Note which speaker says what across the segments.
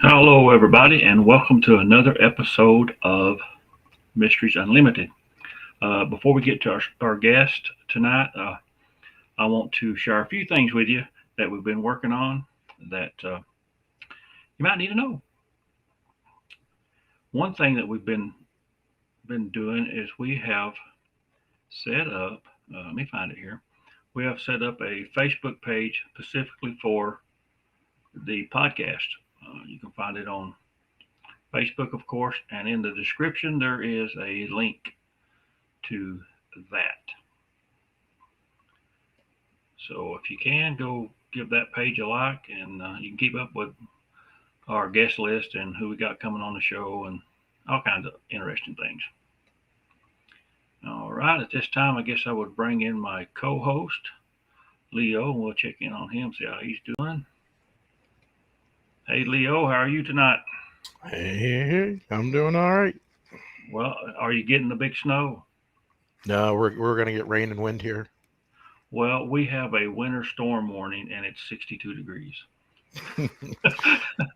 Speaker 1: Hello, everybody, and welcome to another episode of Mysteries Unlimited. Before we get to our guest tonight, I want to share a few things with you that we've been working on that you might need to know. One thing that we've been doing is we have set up, let me find it here. We have set up a Facebook page specifically for the podcast. You can find it on Facebook, of course, and in the description there is a link to that. So if you can, go give that page a like, and you can keep up with our guest list and who we got coming on the show and all kinds of interesting things. All right, at this time, I guess I would bring in my co-host, Leo, and we'll check in on him, see how he's doing. Hey, Leo, how are you tonight?
Speaker 2: Hey, I'm doing all right.
Speaker 1: Well, are you getting the big snow?
Speaker 2: No, we're going to get rain and wind here.
Speaker 1: Well, we have a winter storm warning, and it's 62 degrees.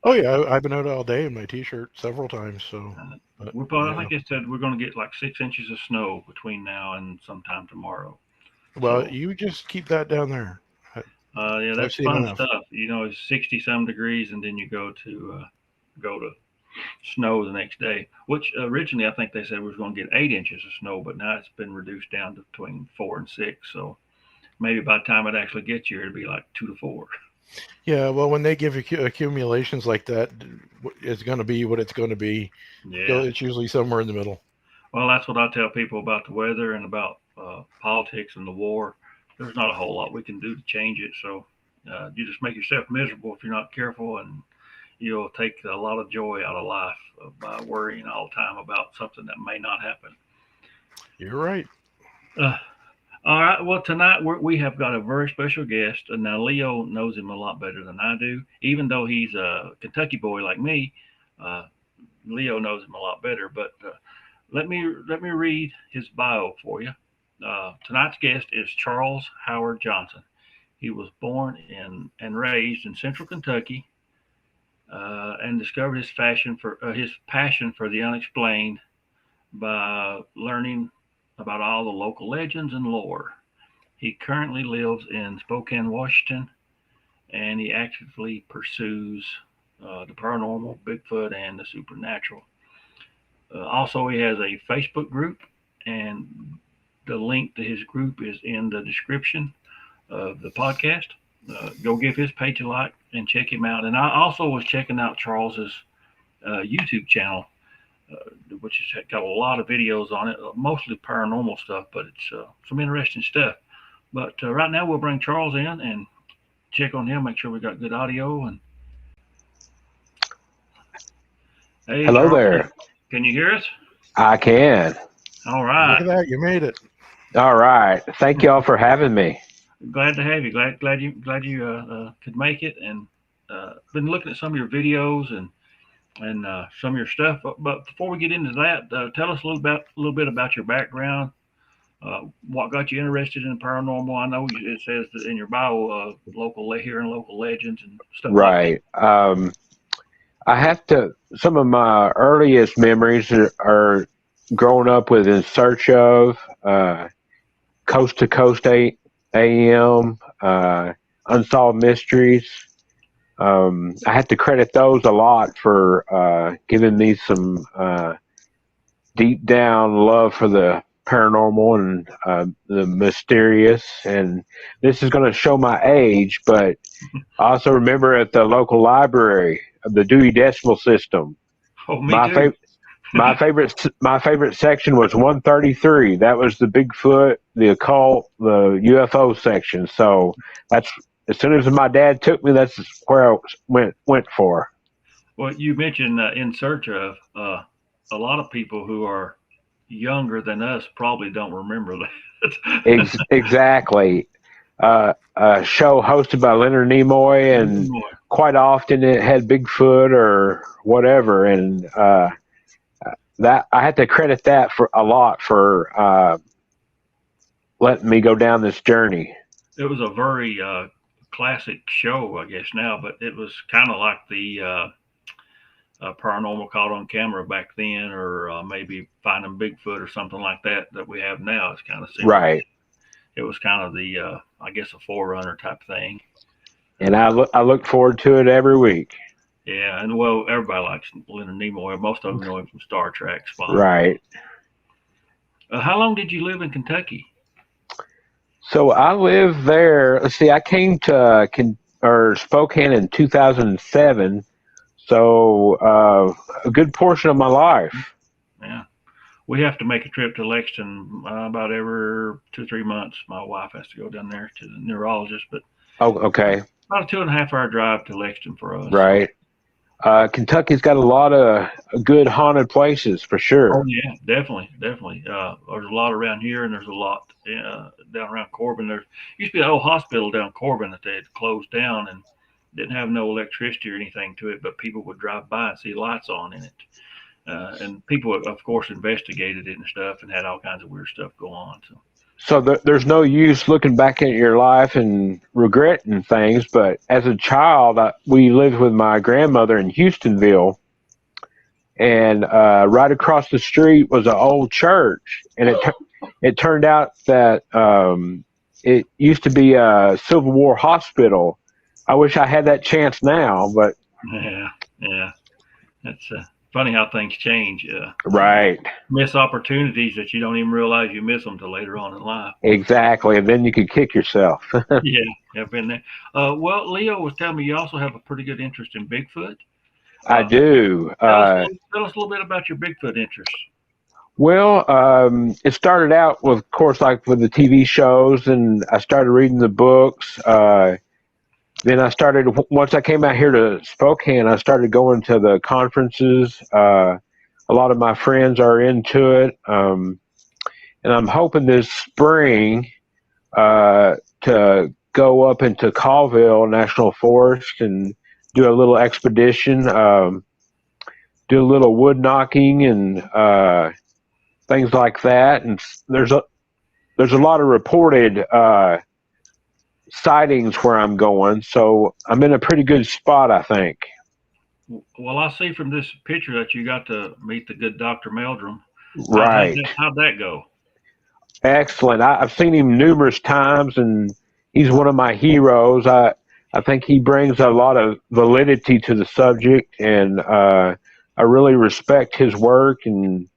Speaker 2: Oh, yeah, I've been out all day in my T-shirt several times. So
Speaker 1: I think it said we're going to get like 6 inches of snow between now and sometime tomorrow.
Speaker 2: Well, you just keep that down there.
Speaker 1: Yeah, that's fun stuff. You know, it's 60-some degrees, and then you go to snow the next day. Which originally I think they said we was going to get 8 inches of snow, but now it's been reduced down to between 4 and 6. So maybe by the time it actually gets here, it'll be like 2 to 4.
Speaker 2: Yeah, well, when they give accumulations like that, it's going to be what it's going to be. Yeah, it's usually somewhere in the middle.
Speaker 1: Well, that's what I tell people about the weather and about politics and the war. There's not a whole lot we can do to change it. So you just make yourself miserable if you're not careful, and you'll take a lot of joy out of life by worrying all the time about something that may not happen.
Speaker 2: You're right.
Speaker 1: All right. Well, tonight we have got a very special guest. And now Leo knows him a lot better than I do. Even though he's a Kentucky boy like me, Leo knows him a lot better. But let me read his bio for you. Tonight's guest is Charles Howard Johnson. He was born and raised in Central Kentucky, and discovered his passion for the unexplained by learning about all the local legends and lore. He currently lives in Spokane, Washington, and he actively pursues the paranormal, Bigfoot, and the supernatural. Also, he has a Facebook group, and the link to his group is in the description of the podcast. Go give his page a like and check him out. And I also was checking out Charles's YouTube channel, which has got a lot of videos on it, mostly paranormal stuff, but it's some interesting stuff. But right now we'll bring Charles in and check on him, make sure we got good audio. And hey,
Speaker 3: hello, Charles, there.
Speaker 1: Can you hear us?
Speaker 3: I can.
Speaker 1: All right.
Speaker 2: Look at that, you made it.
Speaker 3: All right. Thank y'all for having me.
Speaker 1: Glad to have you. Glad you could make it, and been looking at some of your videos and some of your stuff. But before we get into that, tell us a little bit about your background. What got you interested in paranormal? I know it says that in your bio, local legends and stuff.
Speaker 3: Right. Like that. I have to. Some of my earliest memories are growing up with In Search Of, Coast to Coast AM, Unsolved Mysteries. I have to credit those a lot for giving me some deep down love for the paranormal and the mysterious. And this is going to show my age, but I also remember at the local library of the Dewey Decimal System.
Speaker 1: Oh, me too.
Speaker 3: My favorite section was 133. That was the Bigfoot, the occult, the UFO section. So that's, as soon as my dad took me, that's where I went for.
Speaker 1: Well, you mentioned In Search Of. a lot of people who are younger than us probably don't remember that.
Speaker 3: Exactly. A show hosted by Leonard Nimoy, and quite often it had Bigfoot or whatever, and that I have to credit that for a lot for letting me go down this journey.
Speaker 1: It was a very classic show, I guess now, but it was kind of like the Paranormal Caught on Camera back then, or maybe Finding Bigfoot or something like that we have now. It's kind of similar.
Speaker 3: Right.
Speaker 1: It was kind of the, I guess, a forerunner type thing.
Speaker 3: And I look forward to it every week.
Speaker 1: Yeah, and well, everybody likes Leonard Nimoy. Most of them know him from Star Trek. Spot.
Speaker 3: Right.
Speaker 1: How long did you live in Kentucky?
Speaker 3: So I lived there. Let's see, I came to Spokane in 2007. So a good portion of my life.
Speaker 1: Yeah. We have to make a trip to Lexington about every 2-3 months. My wife has to go down there to the neurologist, but
Speaker 3: okay,
Speaker 1: about a 2.5-hour drive to Lexington for us.
Speaker 3: Right. Kentucky's got a lot of good haunted places for sure.
Speaker 1: Oh yeah, definitely. There's a lot around here, and there's a lot down around Corbin. There used to be an old hospital down Corbin that they had closed down and didn't have no electricity or anything to it, but people would drive by and see lights on in it. And people, of course, investigated it and stuff and had all kinds of weird stuff go on.
Speaker 3: So there's no use looking back at your life and regretting things. But as a child, we lived with my grandmother in Houstonville, and right across the street was an old church. And it turned out that it used to be a Civil War hospital. I wish I had that chance now, but
Speaker 1: yeah, that's funny how things change.
Speaker 3: Right.
Speaker 1: Miss opportunities that you don't even realize you miss them till later on in life.
Speaker 3: Exactly, and then you could kick yourself.
Speaker 1: Yeah, I've been there. Well, Leo was telling me you also have a pretty good interest in Bigfoot.
Speaker 3: I do.
Speaker 1: Tell us a little bit about your Bigfoot interest.
Speaker 3: Well, it started out of course, like with the TV shows, and I started reading the books. Then once I came out here to Spokane, I started going to the conferences. A lot of my friends are into it. And I'm hoping this spring to go up into Colville National Forest and do a little expedition, do a little wood knocking and things like that. And there's a lot of reported sightings where I'm going, so I'm in a pretty good spot, I think.
Speaker 1: Well, I see from this picture that you got to meet the good Dr. Meldrum.
Speaker 3: Right.
Speaker 1: How'd that go?
Speaker 3: Excellent. I've seen him numerous times, and he's one of my heroes. I think he brings a lot of validity to the subject, and I really respect his work, and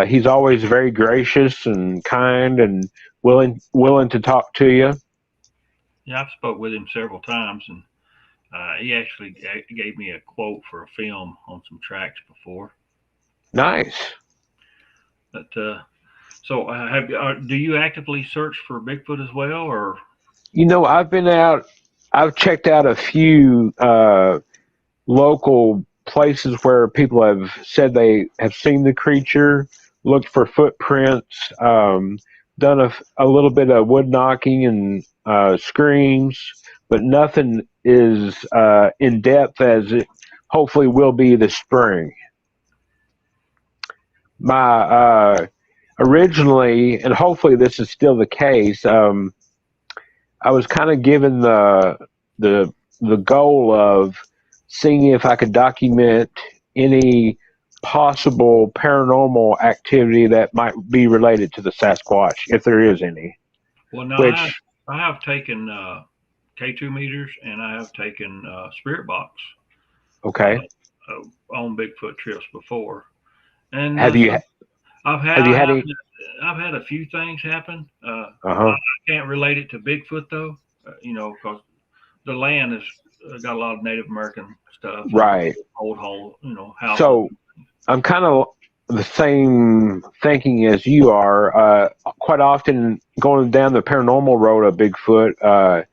Speaker 3: he's always very gracious and kind and willing to talk to you.
Speaker 1: Yeah, I've spoke with him several times, and he actually gave me a quote for a film on some tracks before.
Speaker 3: Nice.
Speaker 1: But so, do you actively search for Bigfoot as well, or?
Speaker 3: I've been out. I've checked out a few local places where people have said they have seen the creature, looked for footprints, done a little bit of wood knocking and screams, but nothing is in depth as it hopefully will be this spring. My originally, and hopefully this is still the case, I was kind of given the goal of seeing if I could document any possible paranormal activity that might be related to the Sasquatch, if there is any.
Speaker 1: Well, no, I have taken K2 meters, and I have taken spirit box.
Speaker 3: Okay.
Speaker 1: On Bigfoot trips before. And
Speaker 3: I've had
Speaker 1: a few things happen. I can't relate it to Bigfoot though, because the land has got a lot of Native American stuff.
Speaker 3: Right.
Speaker 1: Old houses.
Speaker 3: So I'm kind of the same thinking as you are. Quite often going down the paranormal road of Bigfoot,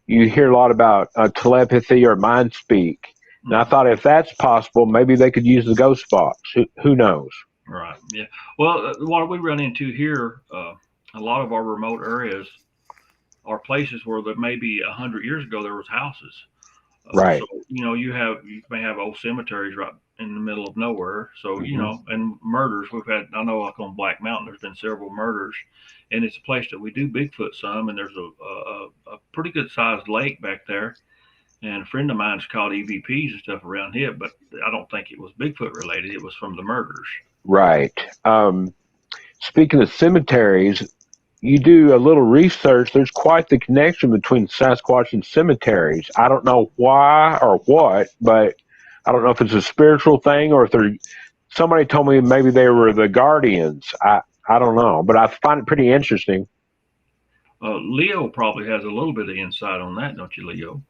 Speaker 3: you hear a lot about telepathy or mind speak. And I thought if that's possible, maybe they could use the ghost box. Who knows?
Speaker 1: Right. Yeah. Well, what we run into here, a lot of our remote areas are places where that maybe 100 years ago there was houses.
Speaker 3: Right.
Speaker 1: So you may have old cemeteries right in the middle of nowhere. So and murders we've had. I know like on Black Mountain, there's been several murders, and it's a place that we do Bigfoot some, and there's a pretty good sized lake back there. And a friend of mine's caught EVPs and stuff around here, but I don't think it was Bigfoot related. It was from the murders.
Speaker 3: Right. Speaking of cemeteries, you do a little research. There's quite the connection between Sasquatch and cemeteries. I don't know why or what, but I don't know if it's a spiritual thing or if they're. Somebody told me maybe they were the guardians. I don't know, but I find it pretty interesting.
Speaker 1: Leo probably has a little bit of insight on that, don't you, Leo?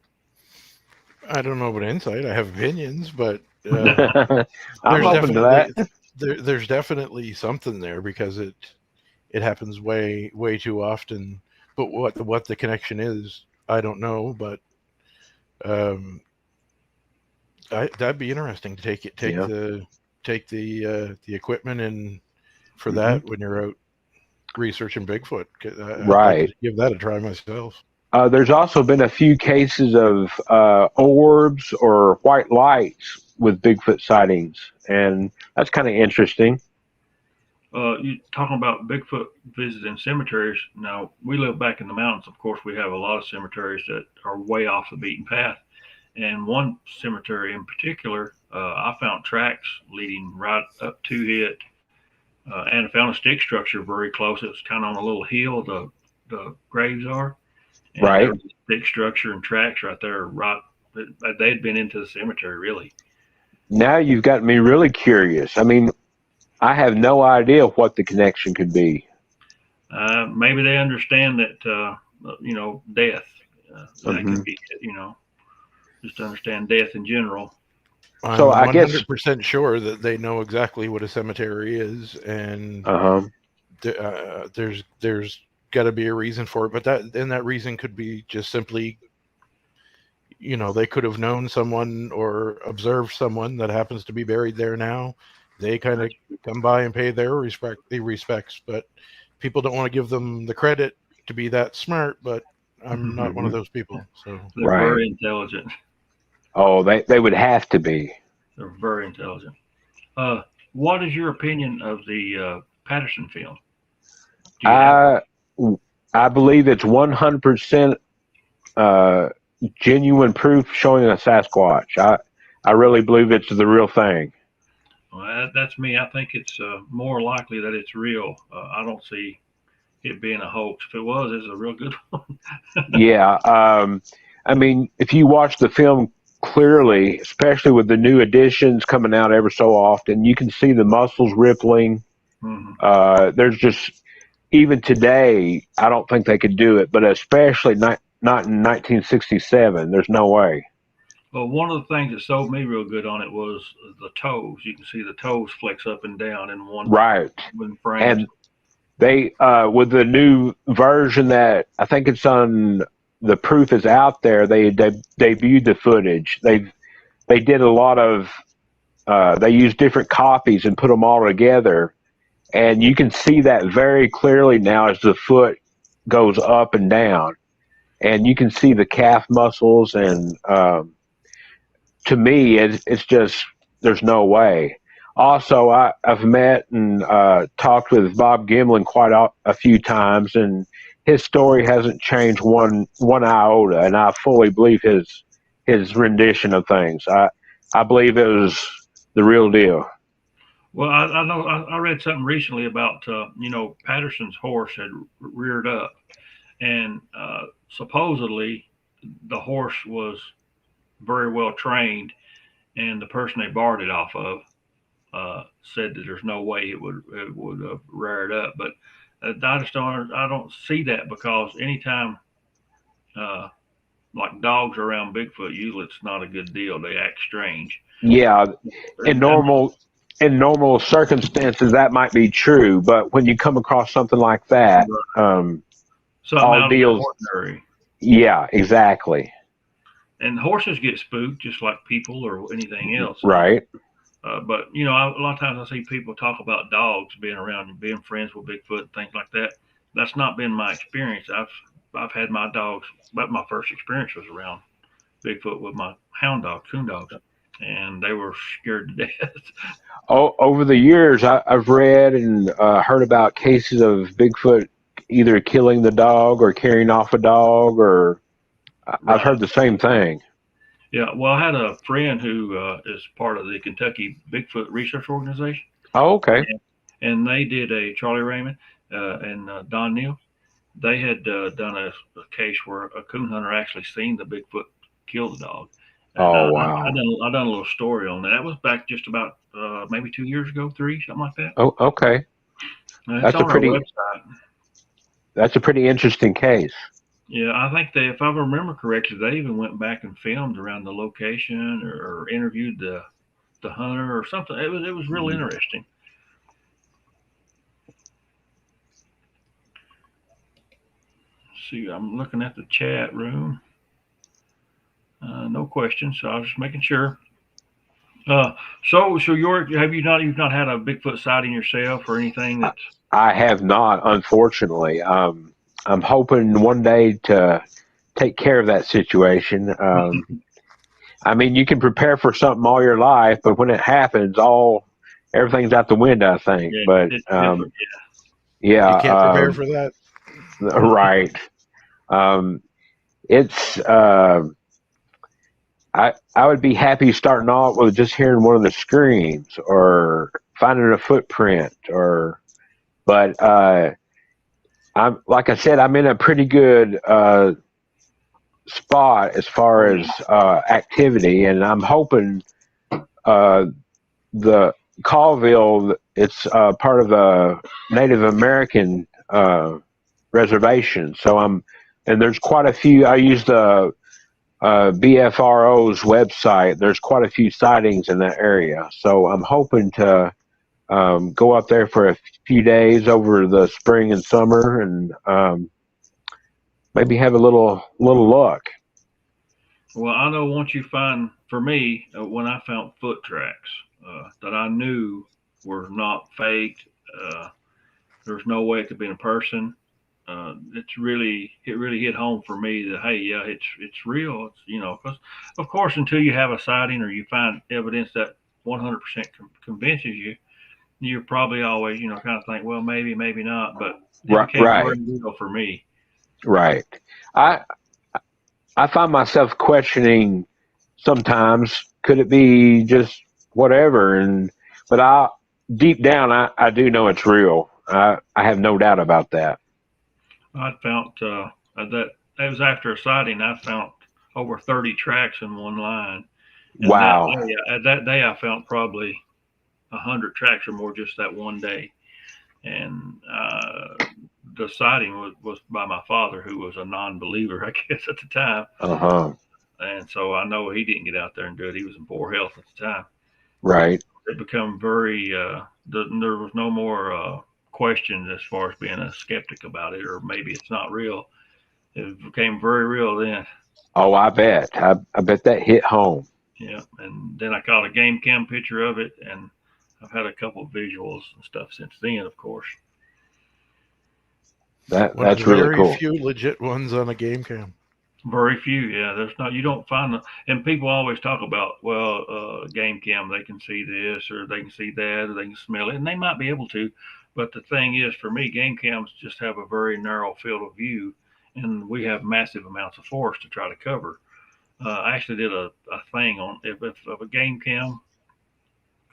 Speaker 2: I don't know about insight. I have opinions, but
Speaker 3: I'm open to that.
Speaker 2: There's definitely something there because it happens way too often. But what the connection is, I don't know. But that'd be interesting to take the equipment and for that when you're out researching Bigfoot. I'd like to give that a try myself.
Speaker 3: There's also been a few cases of orbs or white lights with Bigfoot sightings, and that's kind of interesting.
Speaker 1: You talking about Bigfoot visiting cemeteries. Now, we live back in the mountains. Of course, we have a lot of cemeteries that are way off the beaten path. And one cemetery in particular, I found tracks leading right up to it, and I found a stick structure very close. It was kind of on a little hill, the graves are. And there was a stick structure and tracks right there. Right, they'd been into the cemetery, really.
Speaker 3: Now you've got me really curious. I mean, I have no idea what the connection could be.
Speaker 1: Maybe they understand that, death. That could be, just understand death in general.
Speaker 2: So I'm 100% sure that they know exactly what a cemetery is, and there's got to be a reason for it. But that reason could be just simply, they could have known someone or observed someone that happens to be buried there now. They kind of come by and pay their respects, but people don't want to give them the credit to be that smart. But I'm not one of those people. So
Speaker 1: they're very intelligent.
Speaker 3: Oh, they would have to be.
Speaker 1: They're very intelligent. What is your opinion of the Patterson film?
Speaker 3: I believe it's 100% genuine proof showing a Sasquatch. I really believe it's the real thing.
Speaker 1: Well, that's me. I think it's more likely that it's real. I don't see it being a hoax. If it was, it's a real good one.
Speaker 3: Yeah. I mean, if you watch the film clearly, especially with the new editions coming out ever so often, you can see the muscles rippling. There's just, even today, I don't think they could do it, but especially not in 1967. There's no way.
Speaker 1: Well, one of the things that sold me real good on it was the toes. You can see the toes flex up and down in one frame.
Speaker 3: And they, with the new version that I think it's on, the proof is out there. They debuted the footage. They did a lot of. They used different copies and put them all together, and you can see that very clearly now as the foot goes up and down, and you can see the calf muscles. And to me, it's just there's no way. Also, I've met and talked with Bob Gimlin quite a few times, and his story hasn't changed one iota, and I fully believe his rendition of things. I believe it was the real deal.
Speaker 1: Well, I know I read something recently about Patterson's horse had reared up, and supposedly the horse was very well trained, and the person they barred it off of said that there's no way it would have reared up, but. I don't see that because anytime like dogs are around Bigfoot, usually it's not a good deal. They act strange. Yeah,
Speaker 3: in normal circumstances that might be true, but when you come across something like that,
Speaker 1: all deals.
Speaker 3: Yeah, exactly.
Speaker 1: and horses get spooked just like people or anything else.
Speaker 3: Right.
Speaker 1: But you know, a lot of times I see people talk about dogs being around and being friends with Bigfoot and things like that. That's not been my experience. I've had my dogs, but my first experience was around Bigfoot with my hound dogs, coon dogs, and they were scared to death.
Speaker 3: Over the years, I've read and heard about cases of Bigfoot either killing the dog or carrying off a dog, or I've heard the same thing.
Speaker 1: Yeah, well, I had a friend who is part of the Kentucky Bigfoot Research Organization.
Speaker 3: Oh, okay.
Speaker 1: And they did a Charlie Raymond and Don Neal. They had done a case where a coon hunter actually seen the Bigfoot kill the dog. And,
Speaker 3: oh, wow.
Speaker 1: I done a little story on that. That was back just about maybe 2 years ago, 3, something like that.
Speaker 3: Oh, okay.
Speaker 1: That's on our website.
Speaker 3: That's a pretty interesting case.
Speaker 1: Yeah, I think they, if I remember correctly, they even went back and filmed around the location or interviewed the hunter or something. It was real interesting. Let's see, I'm looking at the chat room. No questions, so I was just making sure. So you've not had a Bigfoot sighting yourself or anything?
Speaker 3: I have not, unfortunately. I'm hoping one day to take care of that situation. I mean, you can prepare for something all your life, but when it happens, everything's out the window, I think.
Speaker 1: Yeah,
Speaker 3: but
Speaker 2: you can't prepare for that.
Speaker 3: Right. It's I would be happy starting off with just hearing one of the screams or finding a footprint, but I'm, like I said, I'm in a pretty good spot as far as activity, and I'm hoping the Colville, it's part of the Native American reservation. So and there's quite a few. I use the BFRO's website. There's quite a few sightings in that area. So I'm hoping to go up there for a few days over the spring and summer, and maybe have a little luck.
Speaker 1: Well, I know once you find, for me, when I found foot tracks that I knew were not faked, there's no way it could be a person. It really hit home for me that, hey, yeah, it's real. It's, you know, because of course, until you have a sighting or you find evidence that 100% convinces you, you're probably always, you know, kind of think, well, maybe not, but it became very real for me.
Speaker 3: Right. I find myself questioning sometimes, could it be just whatever? But deep down, I do know it's real. I have no doubt about that.
Speaker 1: I found that it was after a sighting. I found over 30 tracks in one line. And
Speaker 3: wow.
Speaker 1: That day, I found probably 100 tracks or more just that one day. And the sighting was by my father, who was a non-believer, I guess, at the time. And so I know he didn't get out there and do it. He was in poor health at the time.
Speaker 3: Right.
Speaker 1: It became very, there was no more questions as far as being a skeptic about it, or maybe it's not real. It became very real then.
Speaker 3: Oh, I bet. I bet that hit home.
Speaker 1: Yeah. And then I caught a game cam picture of it, and I've had a couple of visuals and stuff since then, of course.
Speaker 3: That's really cool.
Speaker 2: Very few legit ones on a game cam.
Speaker 1: Very few, yeah. There's not. You don't find them. And people always talk about, well, game cam, they can see this or they can see that or they can smell it, and they might be able to. But the thing is, for me, game cams just have a very narrow field of view, and we have massive amounts of forest to try to cover. I actually did a thing on if a game cam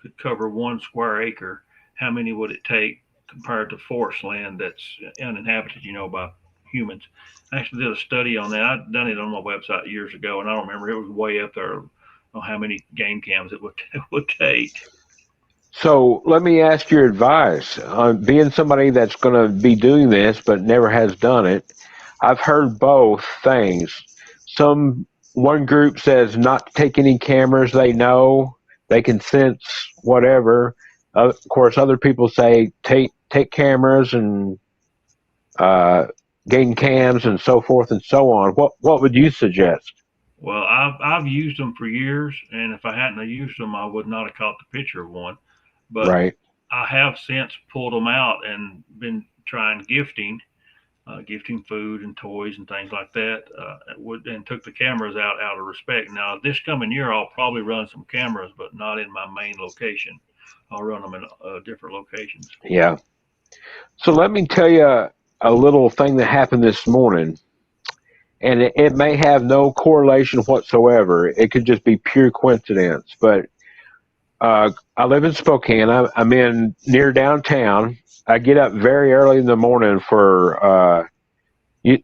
Speaker 1: could cover 1 square acre, how many would it take compared to forest land that's uninhabited, you know, by humans. I actually did a study on that. I'd done it on my website years ago, and I don't remember. It was way up there on how many game cams it would take.
Speaker 3: So let me ask your advice. Being somebody that's going to be doing this but never has done it, I've heard both things. One group says not to take any cameras they know. They can sense whatever. Of course, other people say take cameras and game cams and so forth and so on. What would you suggest?
Speaker 1: Well, I've used them for years, and if I hadn't have used them, I would not have caught the picture of one. But
Speaker 3: Right.
Speaker 1: I have since pulled them out and been trying gifting food and toys and things like that. And took the cameras out of respect. Now this coming year, I'll probably run some cameras, but not in my main location. I'll run them in different locations.
Speaker 3: Yeah. So let me tell you a little thing that happened this morning, and it may have no correlation whatsoever. It could just be pure coincidence. But I live in Spokane. I'm in near downtown. I get up very early in the morning for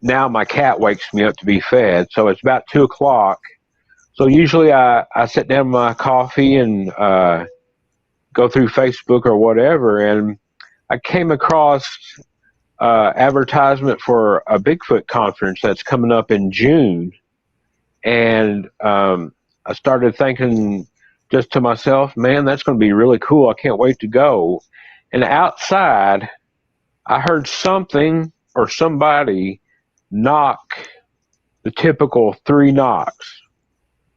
Speaker 3: now my cat wakes me up to be fed, so it's about 2 o'clock. So usually I sit down with my coffee and go through Facebook or whatever, and I came across advertisement for a Bigfoot conference that's coming up in June, and I started thinking just to myself, man, that's going to be really cool. I can't wait to go. And outside, I heard something or somebody knock the typical 3 knocks.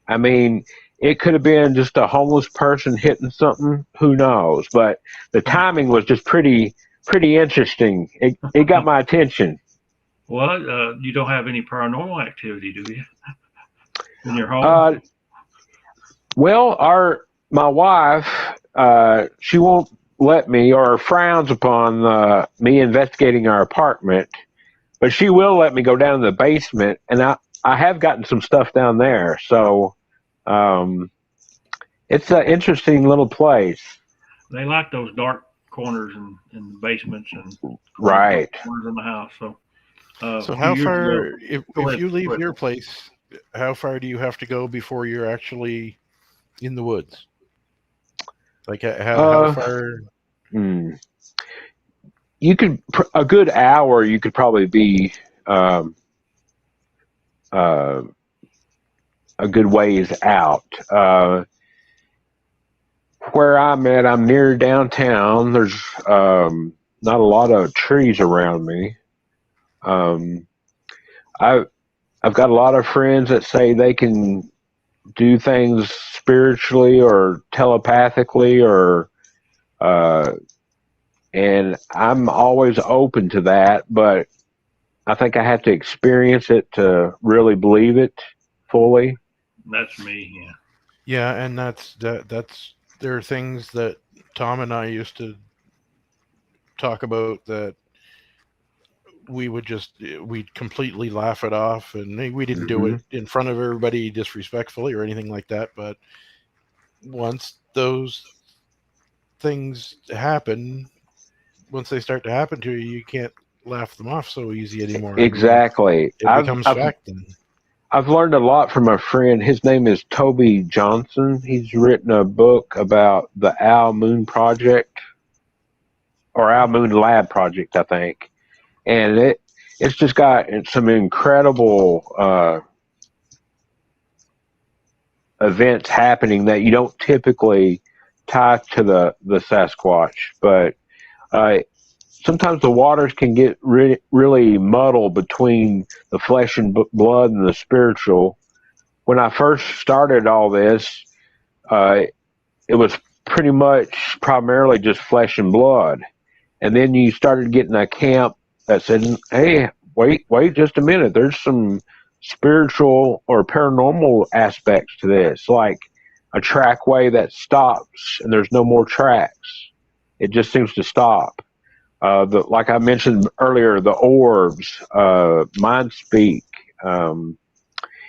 Speaker 3: I mean, it could have been just a homeless person hitting something. Who knows? But the timing was just pretty interesting. It got my attention.
Speaker 1: Well, you don't have any paranormal activity, do you? In your home?
Speaker 3: Well, my wife, she won't let me or frowns upon me investigating our apartment, but she will let me go down to the basement, and I have gotten some stuff down there. So it's an interesting little place.
Speaker 1: They like those dark corners and basements and
Speaker 3: right
Speaker 1: corners in the house. So,
Speaker 2: so how far, if you leave your
Speaker 1: place,
Speaker 2: place, how far do you have to go before you're actually in the woods? Like how far?
Speaker 3: You could a good hour. You could probably be a good ways out. Where I'm at, I'm near downtown. There's not a lot of trees around me. I've got a lot of friends that say they can do things spiritually or telepathically, or and I'm always open to that, but I think I have to experience it to really believe it fully.
Speaker 1: That's me, yeah.
Speaker 2: Yeah, and that's there are things that Tom and I used to talk about that we'd completely laugh it off, and we didn't do it in front of everybody disrespectfully or anything like that, but once those things happen, once they start to happen to you, you can't laugh them off so easy anymore.
Speaker 3: Exactly.
Speaker 2: It becomes fact then.
Speaker 3: I've learned a lot from a friend. His name is Toby Johnson. He's written a book about the Owl Moon Project, or Owl Moon Lab Project, I think. And it's just got some incredible events happening that you don't typically tie to the Sasquatch. But sometimes the waters can get really muddled between the flesh and blood and the spiritual. When I first started all this, it was pretty much primarily just flesh and blood. And then you started getting a camp that said, hey, wait just a minute. There's some spiritual or paranormal aspects to this, like a trackway that stops and there's no more tracks. It just seems to stop. Like I mentioned earlier, the orbs, mind speak. And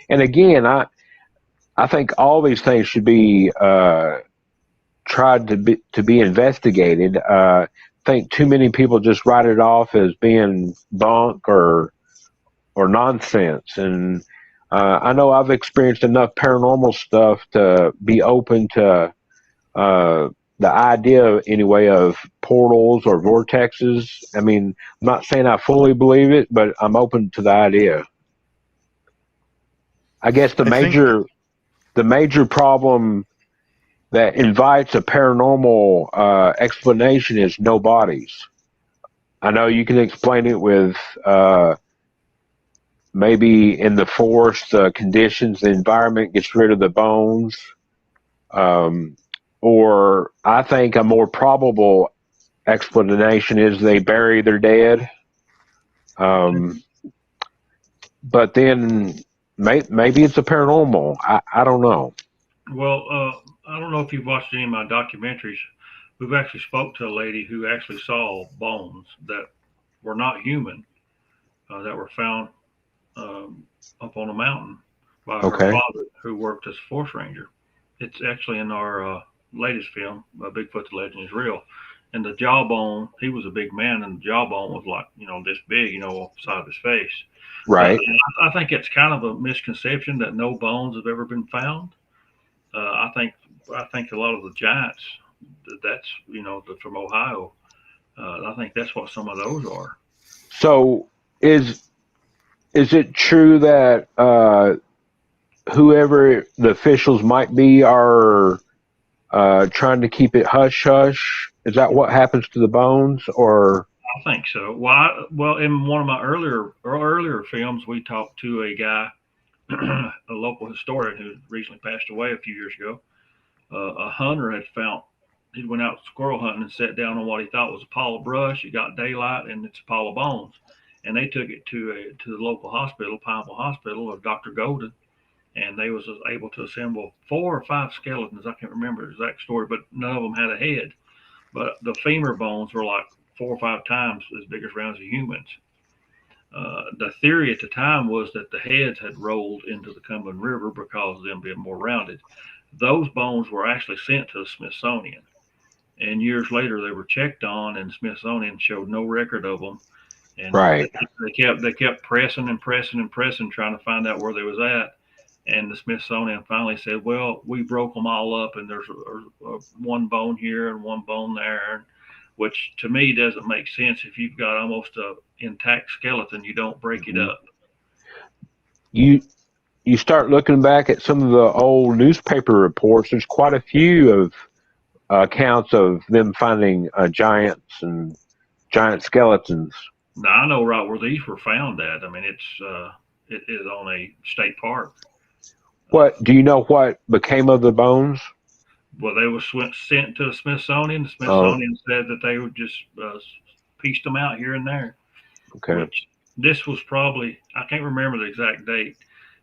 Speaker 3: again, I think all these things should be tried to be investigated. I think too many people just write it off as being bunk or nonsense. And I know I've experienced enough paranormal stuff to be open to the idea, anyway, of portals or vortexes. I mean, I'm not saying I fully believe it, but I'm open to the idea. I guess the major problem that invites a paranormal explanation is no bodies. I know you can explain it with maybe in the forest, the conditions, the environment gets rid of the bones. Or I think a more probable explanation is they bury their dead. But then maybe it's a paranormal. I don't know.
Speaker 1: Well, I don't know if you've watched any of my documentaries. We've actually spoke to a lady who actually saw bones that were not human, that were found up on a mountain by her father, who worked as a forest ranger. It's actually in our latest film, Bigfoot the Legend is Real. And the jawbone, he was a big man, and the jawbone was like, this big, off the side of his face.
Speaker 3: Right.
Speaker 1: I think it's kind of a misconception that no bones have ever been found. I think a lot of the giants, that's, from Ohio, I think that's what some of those are.
Speaker 3: So is it true that whoever the officials might be are trying to keep it hush hush? Is that what happens to the bones, or?
Speaker 1: I think so. Well, in one of my earlier films, we talked to a guy, a local historian who recently passed away a few years ago. A hunter he went out squirrel hunting and sat down on what he thought was a pile of brush. He got daylight, and it's a pile of bones. And they took it to the local hospital, Pineville Hospital, of Dr. Golden, and they was able to assemble 4 or 5 skeletons. I can't remember the exact story, but none of them had a head. But the femur bones were like 4 or 5 times as big as rounds of humans. The theory at the time was that the heads had rolled into the Cumberland River because of them being more rounded. Those bones were actually sent to the Smithsonian, and years later they were checked on, and the Smithsonian showed no record of them. And they kept pressing and pressing and pressing, trying to find out where they was at. And the Smithsonian finally said, well, we broke them all up, and there's one bone here and one bone there, which to me doesn't make sense. If you've got almost a intact skeleton, you don't break it up.
Speaker 3: You start looking back at some of the old newspaper reports. There's quite a few of accounts of them finding giants and giant skeletons.
Speaker 1: Now, I know right where these were found at. I mean, it is on a state park.
Speaker 3: What do you know? What became of the bones?
Speaker 1: Well, they were sent to the Smithsonian. The Smithsonian said that they would just pieced them out here and there.
Speaker 3: Okay.
Speaker 1: Which this was probably, I can't remember the exact date.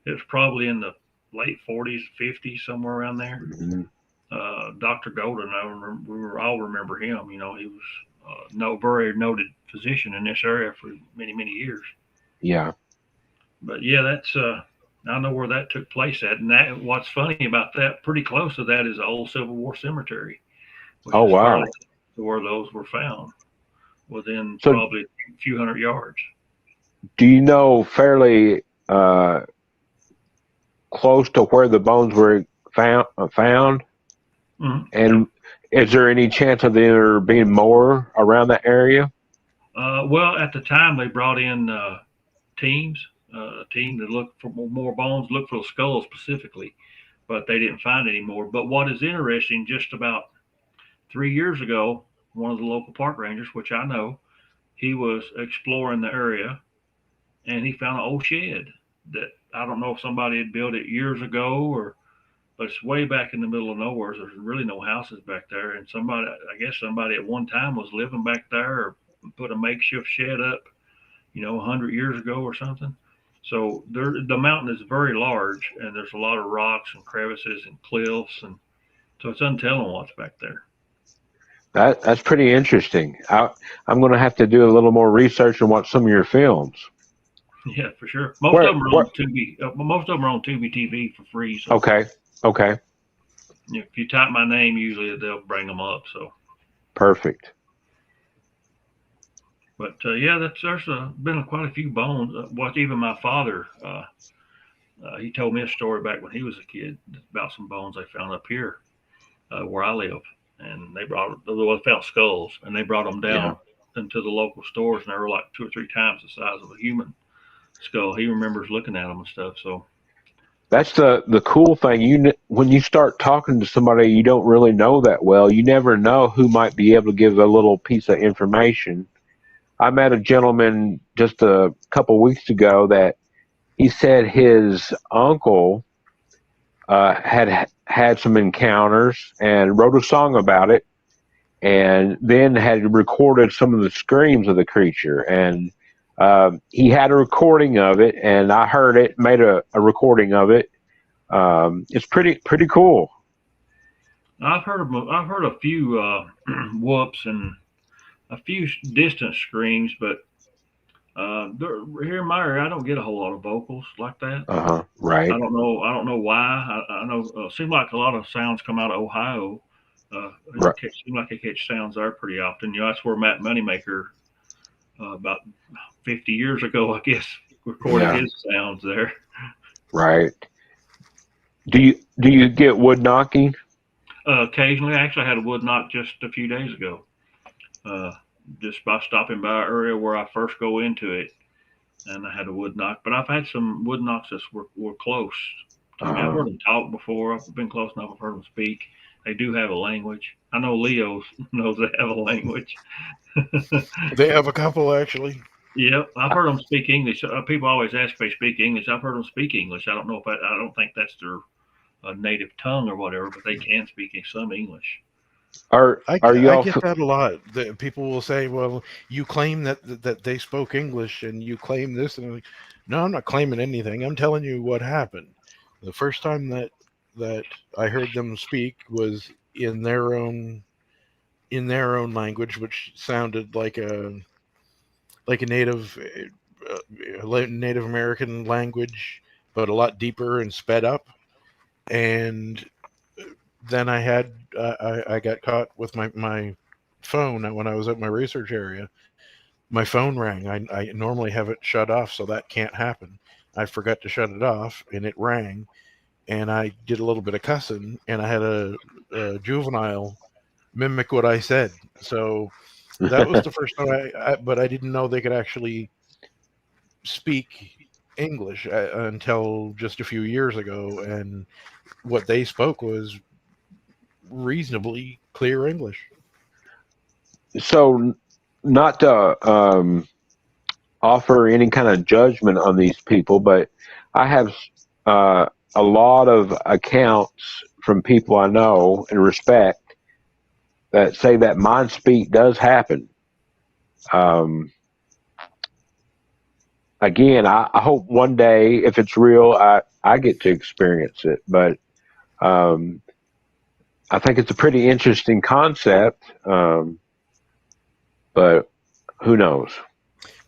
Speaker 1: It was probably in the late 40s, 50s, somewhere around there. Mm-hmm. Dr. Golden, we all remember him. He was a very noted physician in this area for many, many years.
Speaker 3: Yeah.
Speaker 1: But yeah, that's I know where that took place at, and what's funny about that, pretty close to that, is the old Civil War cemetery.
Speaker 3: Oh, wow!
Speaker 1: Where those were found, within probably a few hundred yards.
Speaker 3: Do you know fairly close to where the bones were found? Mm-hmm. And is there any chance of there being more around that area?
Speaker 1: Well, at the time they brought in teams. A team that looked for more bones, looked for the skull specifically, but they didn't find any more. But what is interesting, just about 3 years ago, one of the local park rangers, which I know, he was exploring the area, and he found an old shed that I don't know if somebody had built it years ago, but it's way back in the middle of nowhere. There's really no houses back there, and I guess somebody at one time was living back there or put a makeshift shed up, 100 years ago or something. So the mountain is very large, and there's a lot of rocks and crevices and cliffs, and so it's untelling what's back there.
Speaker 3: That's pretty interesting. I'm going to have to do a little more research and watch some of your films.
Speaker 1: Yeah, for sure. Most of them are on Tubi. Most of them are on Tubi TV for free. So
Speaker 3: Okay.
Speaker 1: If you type my name, usually they'll bring them up. So
Speaker 3: perfect.
Speaker 1: But yeah, there's been quite a few bones. Even my father, he told me a story back when he was a kid about some bones they found up here where I live, and they found skulls, and they brought them down into the local stores, and they were like 2 or 3 times the size of a human skull. He remembers looking at them and stuff. So
Speaker 3: that's the cool thing. When you start talking to somebody you don't really know that well, you never know who might be able to give a little piece of information. I met a gentleman just a couple weeks ago that he said his uncle had some encounters and wrote a song about it, and then had recorded some of the screams of the creature. And he had a recording of it, and I heard it, made a recording of it. It's pretty cool.
Speaker 1: I've heard a few whoops and a few distant screams, but here in my area, I don't get a whole lot of vocals like that.
Speaker 3: Right.
Speaker 1: I don't know. I don't know why. I know. It seems like a lot of sounds come out of Ohio.
Speaker 3: Right.
Speaker 1: It seems like they catch sounds there pretty often. That's where Matt Moneymaker, about 50 years ago, I guess, recorded his sounds there.
Speaker 3: Right. Do you get wood knocking?
Speaker 1: Occasionally, I actually had a wood knock just a few days ago. Just by stopping by an area where I first go into it, and I had a wood knock. But I've had some wood knocks that were close to me. I've heard them talk before. I've been close enough. I've heard them speak. They do have a language. I know Leo knows they have a language.
Speaker 2: They have a couple, actually.
Speaker 1: Yep, I've heard them speak English. People always ask if they speak English. I've heard them speak English. I don't know if I don't think that's their native tongue or whatever, but they can speak some English.
Speaker 2: I get that a lot. People will say, "Well, you claim that they spoke English, and you claim this," and I'm like, "No, I'm not claiming anything. I'm telling you what happened. The first time that I heard them speak was in their own language, which sounded like a Native American language, but a lot deeper and sped up. And then I got caught with my phone when I was at my research area. My phone rang. I normally have it shut off, so that can't happen. I forgot to shut it off, and it rang, and I did a little bit of cussing, and I had a juvenile mimic what I said. So that was the first time but I didn't know they could actually speak English until just a few years ago, and what they spoke was reasonably clear English.
Speaker 3: So, not to offer any kind of judgment on these people, but I have a lot of accounts from people I know and respect that say that mind speak does happen. Again, I hope one day, if it's real, I get to experience it. But I think it's a pretty interesting concept. But who knows?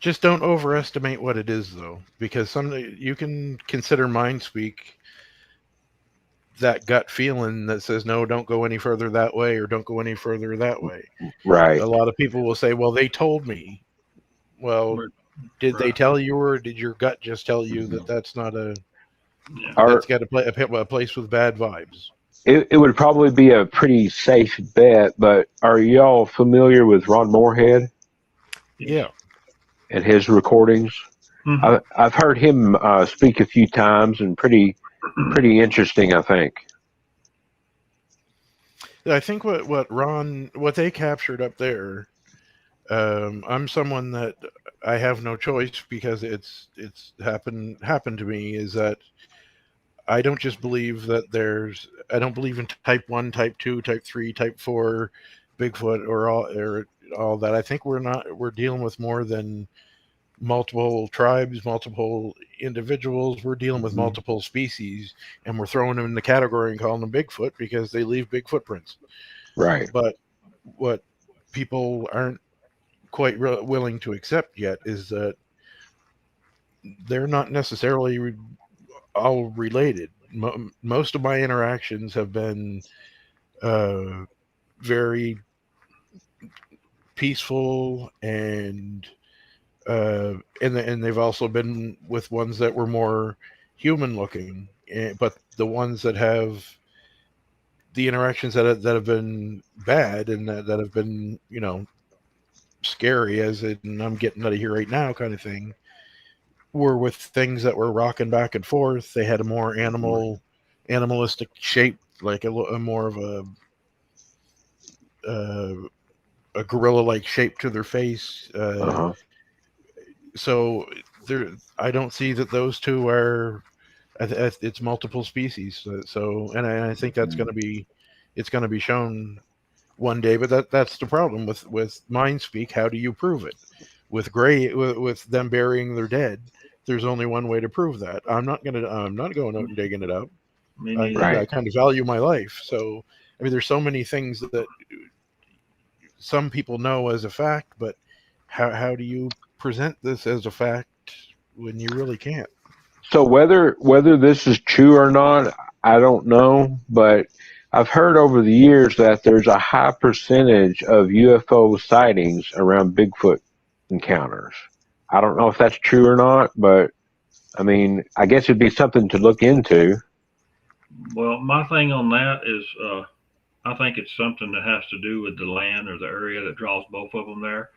Speaker 2: Just don't overestimate what it is, though, because you can consider mind speak that gut feeling that says, no, don't go any further that way, or don't go any further that way.
Speaker 3: Right.
Speaker 2: A lot of people will say, well, they told me. Well, did they tell you, or did your gut just tell you that that's not that's got a place with bad vibes?
Speaker 3: It would probably be a pretty safe bet, but are y'all familiar with Ron Moorhead?
Speaker 2: Yeah.
Speaker 3: And his recordings? Mm-hmm. I've heard him speak a few times, and pretty interesting, I think.
Speaker 2: I think what they captured up there, I'm someone that I have no choice because it's happened to me, is that I don't just believe that I don't believe in type 1, type 2, type 3, type 4 Bigfoot or all that. I think we're dealing with more than multiple tribes, multiple individuals. We're dealing with multiple species, and we're throwing them in the category and calling them Bigfoot because they leave big footprints.
Speaker 3: Right.
Speaker 2: But what people aren't quite willing to accept yet is that they're not necessarily all related. Most of my interactions have been very peaceful, and they've also been with ones that were more human looking, but the ones that have the interactions that have been bad and that have been, scary, as in I'm getting out of here right now kind of thing, were with things that were rocking back and forth. They had a more animalistic shape, like a more of a gorilla-like shape to their face. So I don't see that those two are. It's multiple species. So, and I think that's going to be, it's going to be shown one day. But that's the problem with mind speak. How do you prove it? With them burying their dead, there's only one way to prove that. I'm not going out and digging it up.
Speaker 1: Me
Speaker 2: I
Speaker 1: neither.
Speaker 2: kind of value my life. So, I mean, there's so many things that some people know as a fact, but how do you present this as a fact when you really can't?
Speaker 3: So whether this is true or not, I don't know, but I've heard over the years that there's a high percentage of UFO sightings around Bigfoot encounters. I don't know if that's true or not, but I mean, I guess it'd be something to look into.
Speaker 1: Well, my thing on that is, I think it's something that has to do with the land or the area that draws both of them there.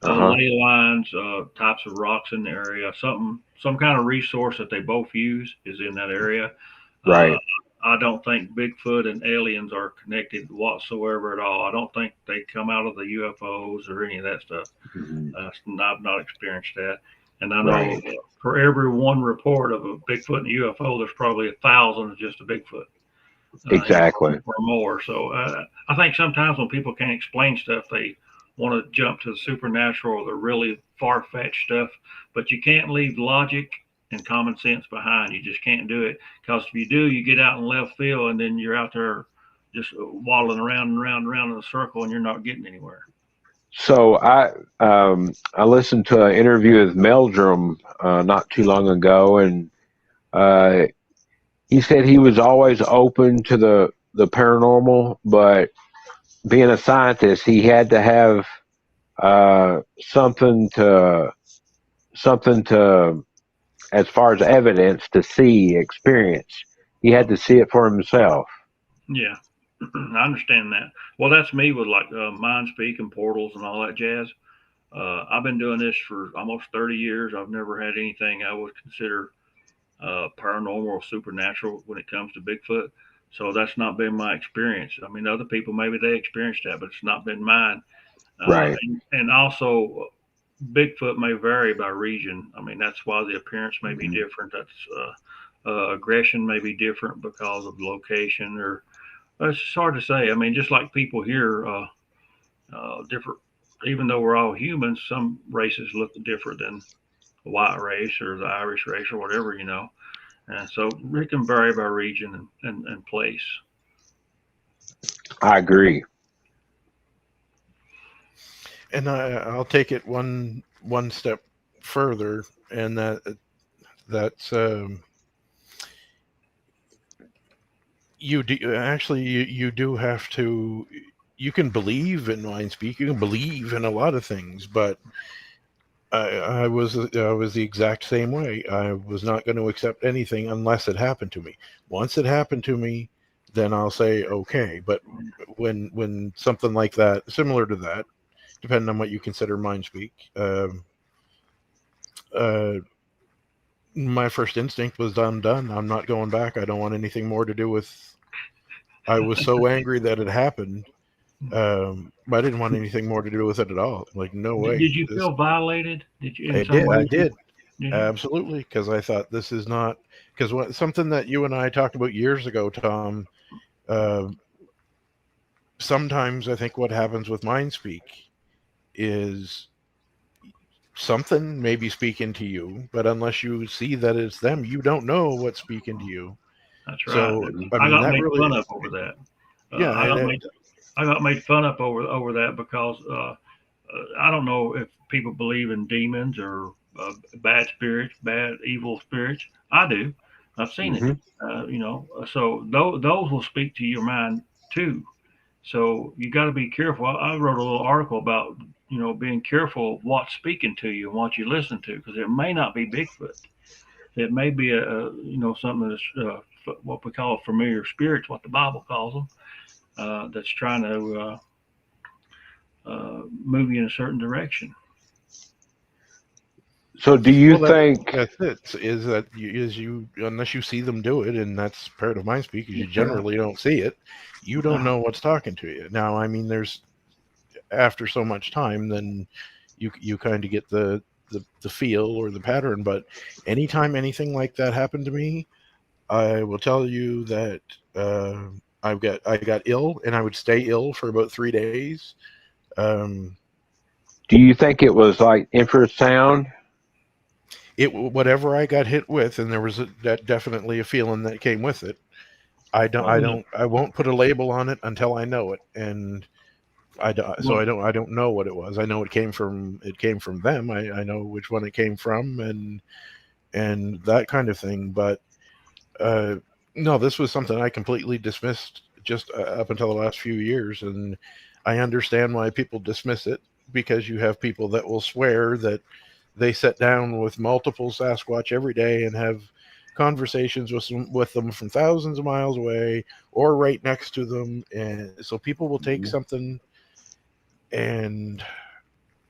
Speaker 3: Uh-huh.
Speaker 1: Ley lines, types of rocks in the area, some kind of resource that they both use is in that area. Uh,
Speaker 3: Right.
Speaker 1: I don't think Bigfoot and aliens are connected whatsoever at all. I don't think they come out of the UFOs or any of that stuff.
Speaker 3: Mhm.
Speaker 1: I've not experienced that. And I know
Speaker 3: Right.
Speaker 1: for every one report of a Bigfoot and a UFO, there's probably 1,000 of just a Bigfoot,
Speaker 3: Exactly.
Speaker 1: or more. So I think sometimes when people can't explain stuff, they want to jump to the supernatural or the really far fetched stuff. But you can't leave logic and common sense behind. You just can't do it, because if you do, you get out in left field and then you're out there just waddling around and around and around in a circle and you're not getting anywhere.
Speaker 3: So I listened to an interview with Meldrum not too long ago, and uh, he said he was always open to the paranormal, but being a scientist, he had to have uh, something to something to as far as evidence to see, experience. He had to see it for himself.
Speaker 1: Yeah, I understand that. Well, that's me with like mind speak and portals and all that jazz. I've been doing this for almost 30 years. I've never had anything I would consider paranormal or supernatural when it comes to Bigfoot. So that's not been my experience. I mean, other people maybe they experienced that, but it's not been mine.
Speaker 3: Right.
Speaker 1: And also, Bigfoot may vary by region. I mean, that's why the appearance may be
Speaker 3: Mhm.
Speaker 1: different. That's aggression may be different because of location, or it's just hard to say. I mean, just like people here, different. Even though we're all humans, some races look different than the white race or the Irish race or whatever, And so it can vary by region and place.
Speaker 3: I agree.
Speaker 2: And I'll take it one step further, and that's you do actually you do have to. You can believe in mind speak. You can believe in a lot of things, but I was the exact same way. I was not going to accept anything unless it happened to me. Once it happened to me, then I'll say okay. But when something like that, similar to that, depending on what you consider mind speak, uh, my first instinct was I'm done. I'm not going back. I don't want anything more to do with. I was so angry that it happened. I didn't want anything more to do with it at all. Like, no way.
Speaker 1: Did you
Speaker 2: This,
Speaker 1: feel violated? Did you, in
Speaker 2: I
Speaker 1: some
Speaker 2: did. I
Speaker 1: ways?
Speaker 2: did.
Speaker 1: Did you?
Speaker 2: Absolutely. Because I thought this is not. Because something that you and I talked about years ago, Tom, uh, sometimes I think what happens with mind speak is something may be speaking to you, but unless you see that it's them, you don't know what's speaking to you.
Speaker 1: That's right.
Speaker 2: So,
Speaker 3: Mhm.
Speaker 2: I
Speaker 1: I
Speaker 2: mean,
Speaker 1: got
Speaker 2: that
Speaker 1: made
Speaker 2: really,
Speaker 1: fun of over that.
Speaker 2: yeah,
Speaker 1: I
Speaker 2: and
Speaker 1: got made I got made fun of over that because I don't know if people believe in demons or bad spirits, bad evil spirits. I do. I've seen it.
Speaker 3: Mhm.
Speaker 1: So those will speak to your mind too. So you got to be careful. I wrote a little article about being careful of what's speaking to you and what you listen to, because it may not be Bigfoot. It may be something that's what we call familiar spirits, what the Bible calls them, that's trying to move you in a certain direction.
Speaker 3: So do you
Speaker 2: well,
Speaker 3: think?
Speaker 2: that's it. Is that you unless you see them do it, and that's part of mind speak, is you generally don't see it. You don't
Speaker 1: Uh,
Speaker 2: know what's talking to you. Now, I mean, there's after so much time, then you kind of get the the feel or the pattern. But anytime anything like that happened to me, I will tell you that I got ill, and I would stay ill for about 3 days.
Speaker 3: Do you think it was like infrasound?
Speaker 2: Whatever I got hit with, and there was definitely a feeling that came with it. I won't put a label on it until I know it, and I don't know what it was. I know it came from them. I know which one it came from, and that kind of thing. But no, this was something I completely dismissed just up until the last few years, and I understand why people dismiss it, because you have people that will swear that they sit down with multiple Sasquatch every day and have conversations with them from thousands of miles away or right next to them. And so people will take something, and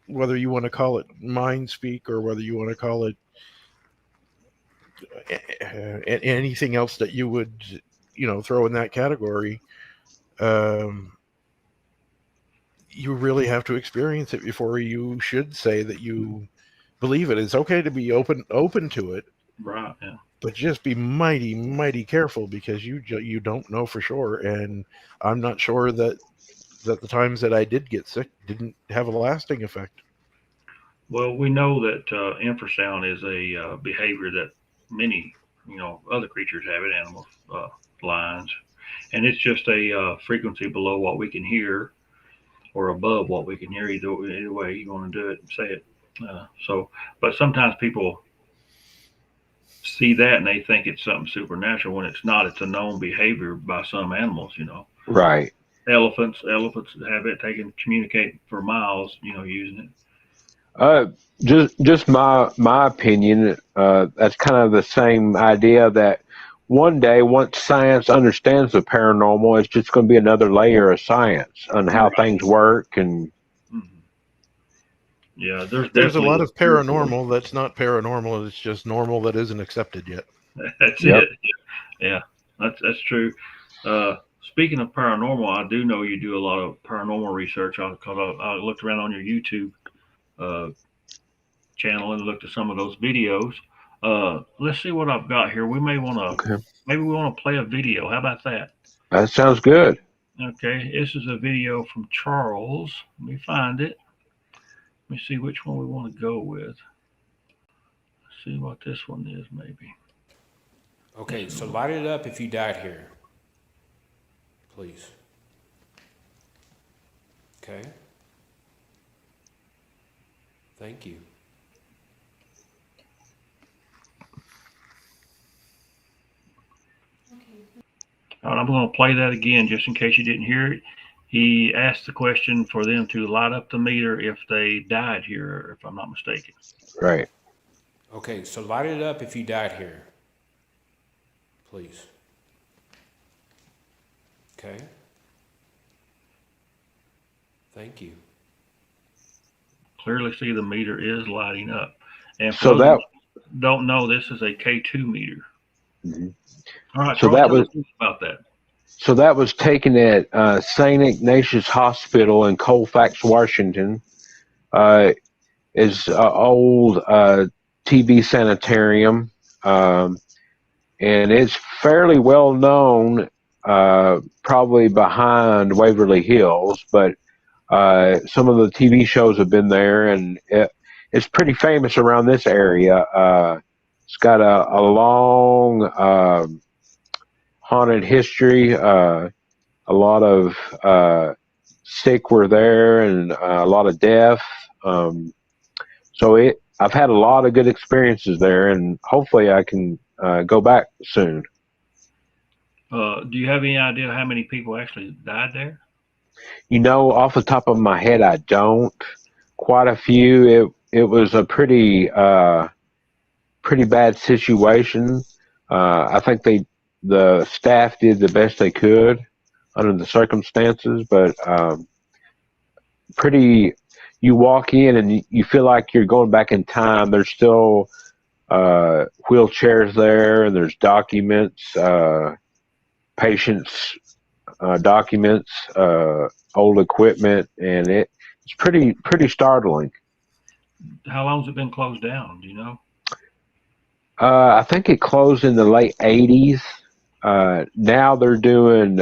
Speaker 2: whether you want to call it mind speak or whether you want to call it anything else that you would, throw in that category, you really have to experience it before you should say that you believe it. It's okay to be open to it,
Speaker 1: right? Yeah.
Speaker 2: But just be mighty, mighty careful, because you don't know for sure. And I'm not sure that the times that I did get sick didn't have a lasting effect.
Speaker 1: Well, we know that infrasound is a behavior that many, other creatures have it, animals, lions, and it's just a frequency below what we can hear or above what we can hear. Either way you want to do it, say it. But sometimes people see that and they think it's something supernatural when it's not. It's a known behavior by some animals.
Speaker 3: Right.
Speaker 1: Elephants have it. They can communicate for miles. Using
Speaker 3: it. Just my opinion. That's kind of the same idea that one day, once science understands the paranormal, it's just going to be another layer of science on how things work. And
Speaker 1: yeah,
Speaker 2: there's a lot of paranormal that's not paranormal. It's just normal that isn't accepted yet.
Speaker 1: That's it. Yeah, that's true. Speaking of paranormal, I do know you do a lot of paranormal research, because I looked around on your YouTube channel and looked at some of those videos. Let's see what I've got here. We may want to, maybe we want to play a video. How about that?
Speaker 3: That sounds good.
Speaker 1: Okay, this is a video from Charles. Let me find it. Let me see which one we want to go with. Let's see what this one is, maybe.
Speaker 4: Okay, so light it up if you died here, please. Okay. Thank you.
Speaker 1: All right, I'm going to play that again just in case you didn't hear it. He asked the question for them to light up the meter if they died here, if I'm not mistaken.
Speaker 3: Right.
Speaker 4: Okay, so light it up if you died here, please. Okay. Thank you.
Speaker 1: Clearly see the meter is lighting up. And
Speaker 3: so that
Speaker 1: don't know, this is a K2 meter.
Speaker 3: Mm-hmm.
Speaker 1: All right,
Speaker 3: so
Speaker 1: Charles,
Speaker 3: that was
Speaker 1: about that.
Speaker 3: So that was taken at St. Ignatius Hospital in Colfax, Washington. Is old TB sanitarium, and it's fairly well known, probably behind Waverly Hills, but some of the TV shows have been there, and it's pretty famous around this area. It's got a long haunted history. A lot of sick were there, and a lot of death. So I've had a lot of good experiences there, and hopefully I can go back soon.
Speaker 1: Do you have any idea how many people actually died there?
Speaker 3: Off the top of my head, I don't. Quite a few. It was a pretty bad situation. I think the staff did the best they could under the circumstances, but you walk in and you feel like you're going back in time. There's still wheelchairs there, and there's documents, patients' documents, old equipment, and it's pretty startling.
Speaker 1: How long's it been closed down? Do you know?
Speaker 3: I think it closed in the late '80s. Now they're doing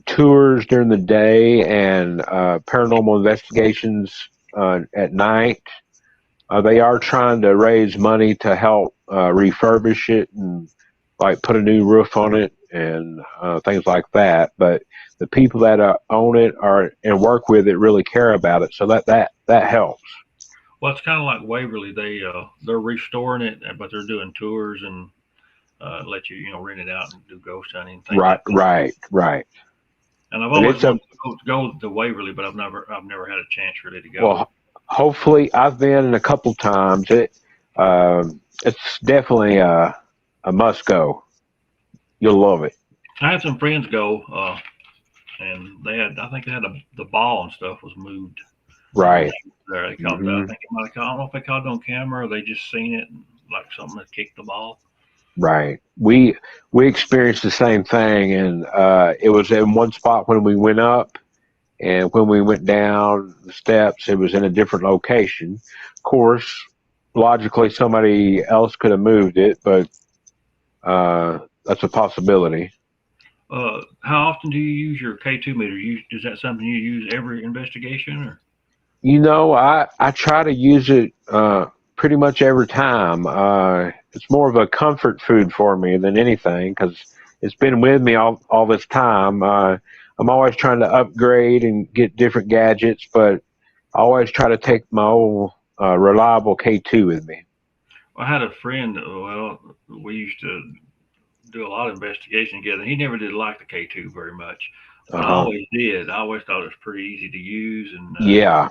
Speaker 3: tours during the day and paranormal investigations at night. They are trying to raise money to help refurbish it and like put a new roof on it and things like that. But the people that own it are and work with it really care about it, so that helps.
Speaker 1: Well, it's kind of like Waverly. They're restoring it, but they're doing tours and let you rent it out and do ghost hunting and things
Speaker 3: Right,
Speaker 1: like that.
Speaker 3: right.
Speaker 1: And I've
Speaker 3: And
Speaker 1: always
Speaker 3: it's a
Speaker 1: wanted to go to Waverly, but I've never had a chance really to go.
Speaker 3: well. Hopefully, I've been a couple times. It's definitely a must go. You'll love it.
Speaker 1: I had some friends go, and I think they had the ball and stuff was moved.
Speaker 3: Right.
Speaker 1: There, they caught that. I think it might have caught. I don't know if they caught it on camera or they just seen it and like something that kicked the ball.
Speaker 3: Right. We experienced the same thing, and it was in one spot when we went up, and when we went down the steps, it was in a different location. Of course, logically, somebody else could have moved it, but that's a possibility.
Speaker 1: How often do you use your K2 meter? Is that something you use every investigation or?
Speaker 3: I try to use it pretty much every time. It's more of a comfort food for me than anything because it's been with me all this time. I'm always trying to upgrade and get different gadgets, but I always try to take my old reliable K2 with me.
Speaker 1: I had a friend. Well, we used to do a lot of investigation together. He never did like the K2 very much, but I
Speaker 3: Uh-huh.
Speaker 1: always did. I always thought it was pretty easy to use, and
Speaker 3: Yeah,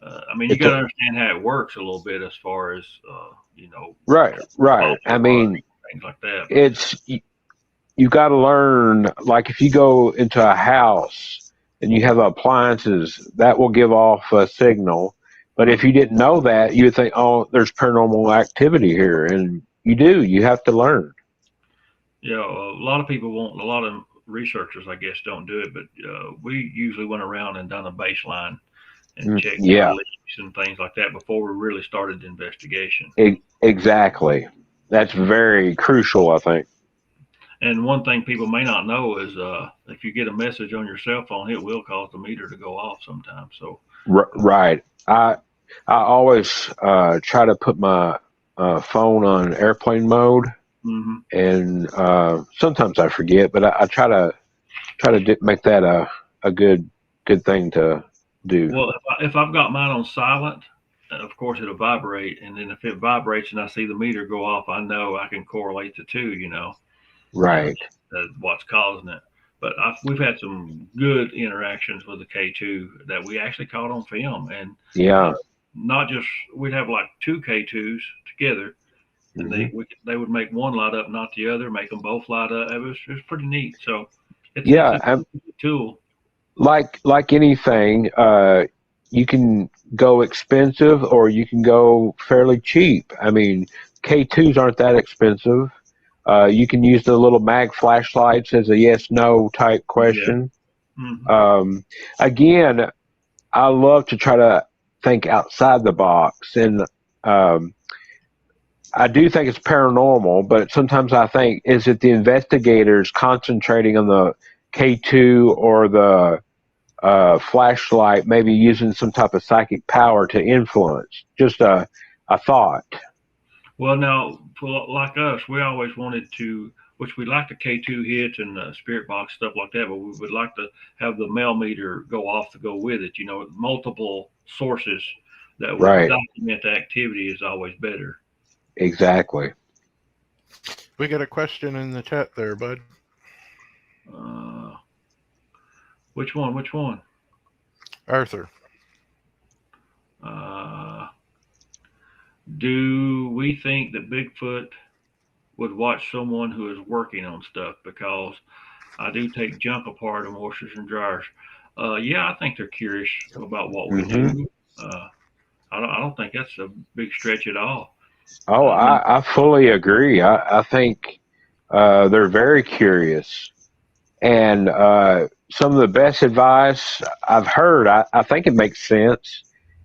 Speaker 1: I mean, you
Speaker 3: it's
Speaker 1: got to
Speaker 3: a,
Speaker 1: understand how it works a little bit as far as
Speaker 3: right. I
Speaker 1: faulty
Speaker 3: mean,
Speaker 1: wiring, things like that. But
Speaker 3: it's you got to learn. Like if you go into a house and you have appliances, that will give off a signal. But if
Speaker 1: mhm.
Speaker 3: you didn't know that, you would think, "Oh, there's paranormal activity here," and you do. You have to learn.
Speaker 1: A lot of people won't. A lot of researchers, I guess, don't do it. But we usually went around and done a baseline and checked for
Speaker 3: Yeah,
Speaker 1: leaks and things like that before we really started the investigation.
Speaker 3: exactly. That's very crucial, I think.
Speaker 1: And one thing people may not know is if you get a message on your cell phone, it will cause the meter to go off sometimes. So,
Speaker 3: Right. I always try to put my phone on airplane mode,
Speaker 1: mhm.
Speaker 3: and sometimes I forget, but I try to make that a good thing to do.
Speaker 1: Well, if I've got mine on silent, of course it'll vibrate, and then if it vibrates and I see the meter go off, I know I can correlate the two. Uh,
Speaker 3: Right.
Speaker 1: what's causing it. But we've had some good interactions with the K2 that we actually caught on film, and uh,
Speaker 3: Yeah.
Speaker 1: not just we'd have like two K2s together, and
Speaker 3: hmm
Speaker 1: they would make one light up, not the other, make them both light up. It was pretty neat. So it's
Speaker 3: Yeah.
Speaker 1: a good tool.
Speaker 3: Like anything, you can go expensive or you can go fairly cheap. I mean, K2s aren't that expensive. You can use the little mag flashlights as a yes no type
Speaker 1: Yeah.
Speaker 3: question.
Speaker 1: hmm
Speaker 3: Um, Again, I love to try to think outside the box, and um, I do think it's paranormal, but sometimes I think, is it the investigators concentrating on the K2 or the flashlight, maybe using some type of psychic power to influence? Just a thought.
Speaker 1: Well, now, for like us, we always wanted to, which we like the K2 hits and the spirit box stuff like that, but we would like to have the mail meter go off to go with it. Multiple sources that would
Speaker 3: Right.
Speaker 1: document the activity is always better.
Speaker 3: Exactly.
Speaker 2: We got a question in the chat there, bud.
Speaker 1: Uh, which one? Which one?
Speaker 2: Arthur.
Speaker 1: Uh, do we think that Bigfoot would watch someone who is working on stuff? Because I do take junk apart in washers and dryers. Yeah, I think they're curious about what we
Speaker 3: hmm
Speaker 1: do. Uh, I don't think that's a big stretch at all.
Speaker 3: Oh,
Speaker 1: I mean,
Speaker 3: I fully agree. I think they're very curious. And some of the best advice I've heard, I think it makes sense,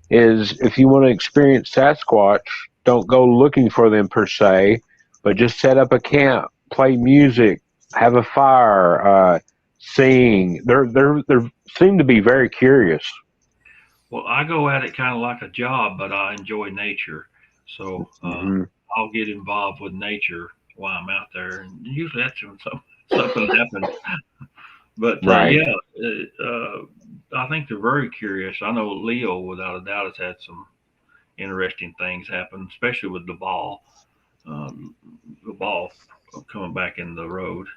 Speaker 3: is if you want to experience Sasquatch, don't go looking for them per se, but just set up a camp, play music, have a fire, sing. They seem to be very curious.
Speaker 1: Well, I go at it kind of like a job, but I enjoy nature. So
Speaker 3: Hmm.
Speaker 1: I'll get involved with nature while I'm out there. And usually that's when something happens. But
Speaker 3: Right.
Speaker 1: yeah, I think they're very curious. I know Leo, without a doubt, has had some interesting things happen, especially with um, the ball coming back in the road,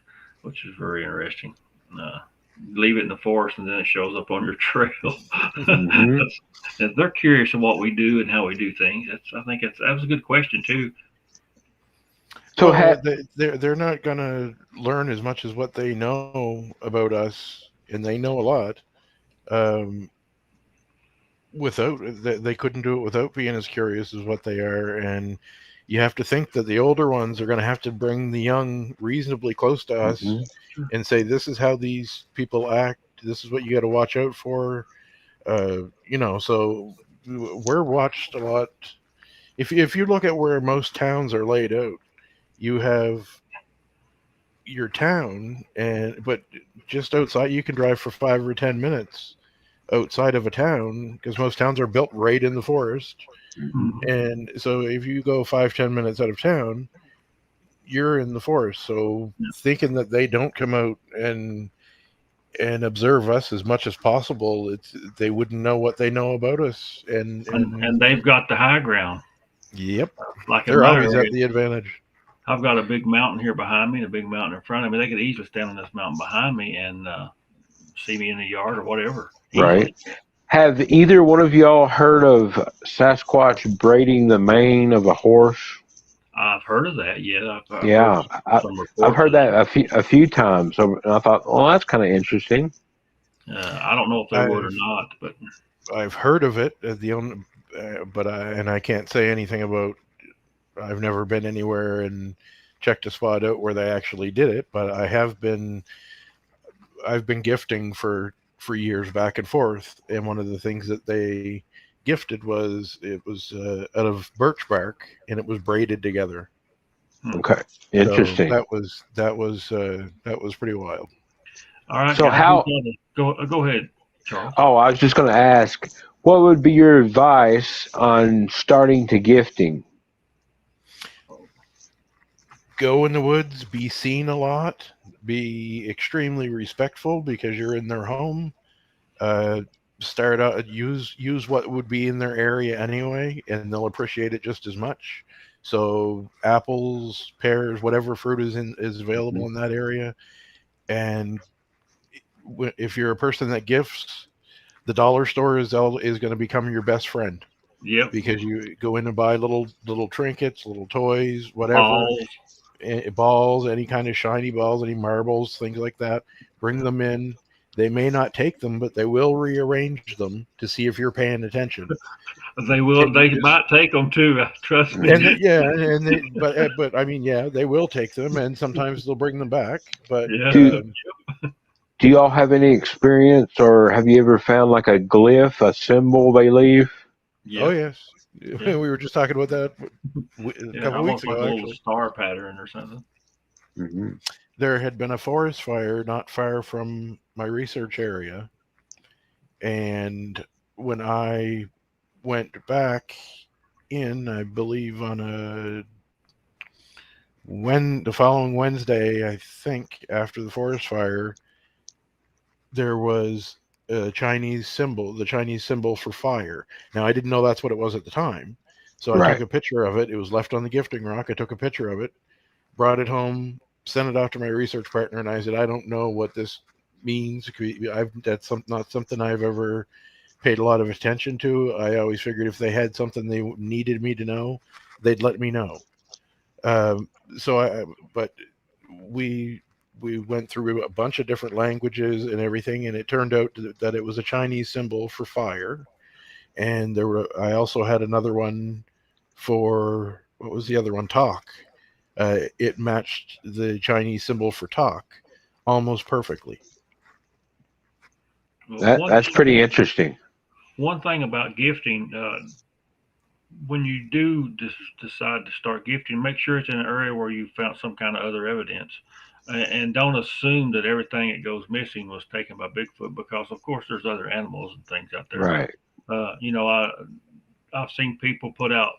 Speaker 1: which is very interesting. Uh, leave it in the forest and then it shows up on your trail.
Speaker 3: Hmm.
Speaker 1: And they're curious of what we do and how we do things. I think that was a good question too.
Speaker 3: So,
Speaker 2: Well, they're not going to learn as much as what they know about us, and they know a lot. Um, without they couldn't do it without being as curious as what they are, and you have to think that the older ones are going to have to bring the young reasonably close to us
Speaker 3: hmm.
Speaker 2: and say, "This is how these people act. This is what you got to watch out for." So we're watched a lot. If you look at where most towns are laid out, you have your town, but just outside you can drive for 5 or 10 minutes outside of a town because most towns are built right in the forest.
Speaker 3: Hmm.
Speaker 2: And so if you go 5-10 minutes out of town, you're in the forest. So thinking that they don't come out and observe us as much as possible, they wouldn't know what they know about us. And
Speaker 1: And they've got the high ground.
Speaker 2: yep,
Speaker 1: Like in
Speaker 2: they're
Speaker 1: my
Speaker 2: always
Speaker 1: area,
Speaker 2: at the advantage.
Speaker 1: I've got a big mountain here behind me and a big mountain in front of me. They could easily stand on this mountain behind me and see me in the yard or whatever easily.
Speaker 3: Right. Have either one of y'all heard of Sasquatch braiding the mane of a horse?
Speaker 1: I've heard of that. Yeah, I've heard
Speaker 3: Yeah,
Speaker 1: some
Speaker 3: I've
Speaker 1: reports
Speaker 3: heard
Speaker 1: of that.
Speaker 3: that a few times. So and I thought, well, that's kind of interesting.
Speaker 1: I don't know if they would or
Speaker 2: I've
Speaker 1: not, but
Speaker 2: I've heard of it. But I can't say anything about. I've never been anywhere and checked a spot out where they actually did it. But I've been gifting for years back and forth, and one of the things that they gifted was it was out of birch bark and it was braided together.
Speaker 3: Okay,
Speaker 2: So
Speaker 3: interesting.
Speaker 2: that was pretty wild.
Speaker 1: all right,
Speaker 3: So
Speaker 1: guys, we
Speaker 3: how?
Speaker 1: gotta go ahead, Charles.
Speaker 3: Oh, I was just going to ask, what would be your advice on starting to gifting?
Speaker 2: Go in the woods, be seen a lot, be extremely respectful because you're in their home. Uh, Start out, use what would be in their area anyway, and they'll appreciate it just as much. So apples, pears, whatever fruit is available in that area. And if you're a person that gifts, the dollar store is going to become your best friend
Speaker 1: Yep,
Speaker 2: because you go in and buy little trinkets, little toys, whatever,
Speaker 1: balls.
Speaker 2: balls, any kind of shiny balls, any marbles, things like that. Bring them in. They may not take them, but they will rearrange them to see if you're paying attention.
Speaker 1: They will.
Speaker 2: And you
Speaker 1: They
Speaker 2: just
Speaker 1: might take them too. Trust me.
Speaker 2: and yeah, but I mean, yeah, they will take them, and sometimes they'll bring them back. But
Speaker 1: Yeah.
Speaker 3: Do Do y'all have any experience, or have you ever found like a glyph, a symbol they leave?
Speaker 2: oh
Speaker 1: Yep.
Speaker 2: yes,
Speaker 1: Yeah.
Speaker 2: we were just talking about that a
Speaker 1: Yeah.
Speaker 2: couple of weeks
Speaker 1: Almost like
Speaker 2: ago.
Speaker 1: a little
Speaker 2: Actually,
Speaker 1: star pattern or something.
Speaker 3: Hmm.
Speaker 2: there had been a forest fire not far from my research area, and when I went back in, I believe on the following Wednesday, I think after the forest fire, there was a Chinese symbol, the Chinese symbol for fire. Now I didn't know that's what it was at the time, so I took
Speaker 3: Right.
Speaker 2: a picture of it. It was left on the gifting rock. I took a picture of it, brought it home, sent it off to my research partner, and I said, I don't know what this means. Not something I've ever paid a lot of attention to. I always figured if they had something they needed me to know, they'd let me know. Um, but we we went through a bunch of different languages and everything, and it turned out that it was a Chinese symbol for fire. And I also had another one for what was the other one? Talk. It matched the Chinese symbol for talk almost perfectly.
Speaker 1: Well,
Speaker 3: That's pretty interesting.
Speaker 1: one thing about gifting, when you do decide to start gifting, make sure it's in an area where you found some kind of other evidence, and don't assume that everything that goes missing was taken by Bigfoot, because of course there's other animals and things out there.
Speaker 3: Right.
Speaker 1: I've seen people put out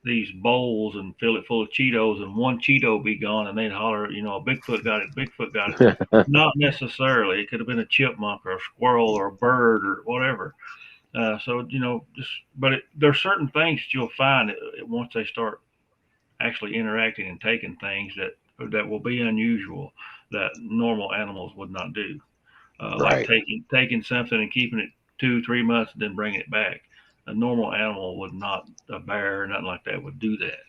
Speaker 1: these bowls and fill it full of Cheetos, and one Cheeto be gone, and they'd holler, Bigfoot got it, Bigfoot got it. Not necessarily. It could have been a chipmunk or a squirrel or a bird or whatever. There's certain things that you'll find once they start actually interacting and taking things that will be unusual, that normal animals would not do.
Speaker 3: Right.
Speaker 1: Like taking something and keeping it 2-3 months and then bringing it back. A normal animal would not, a bear or nothing like that would do that.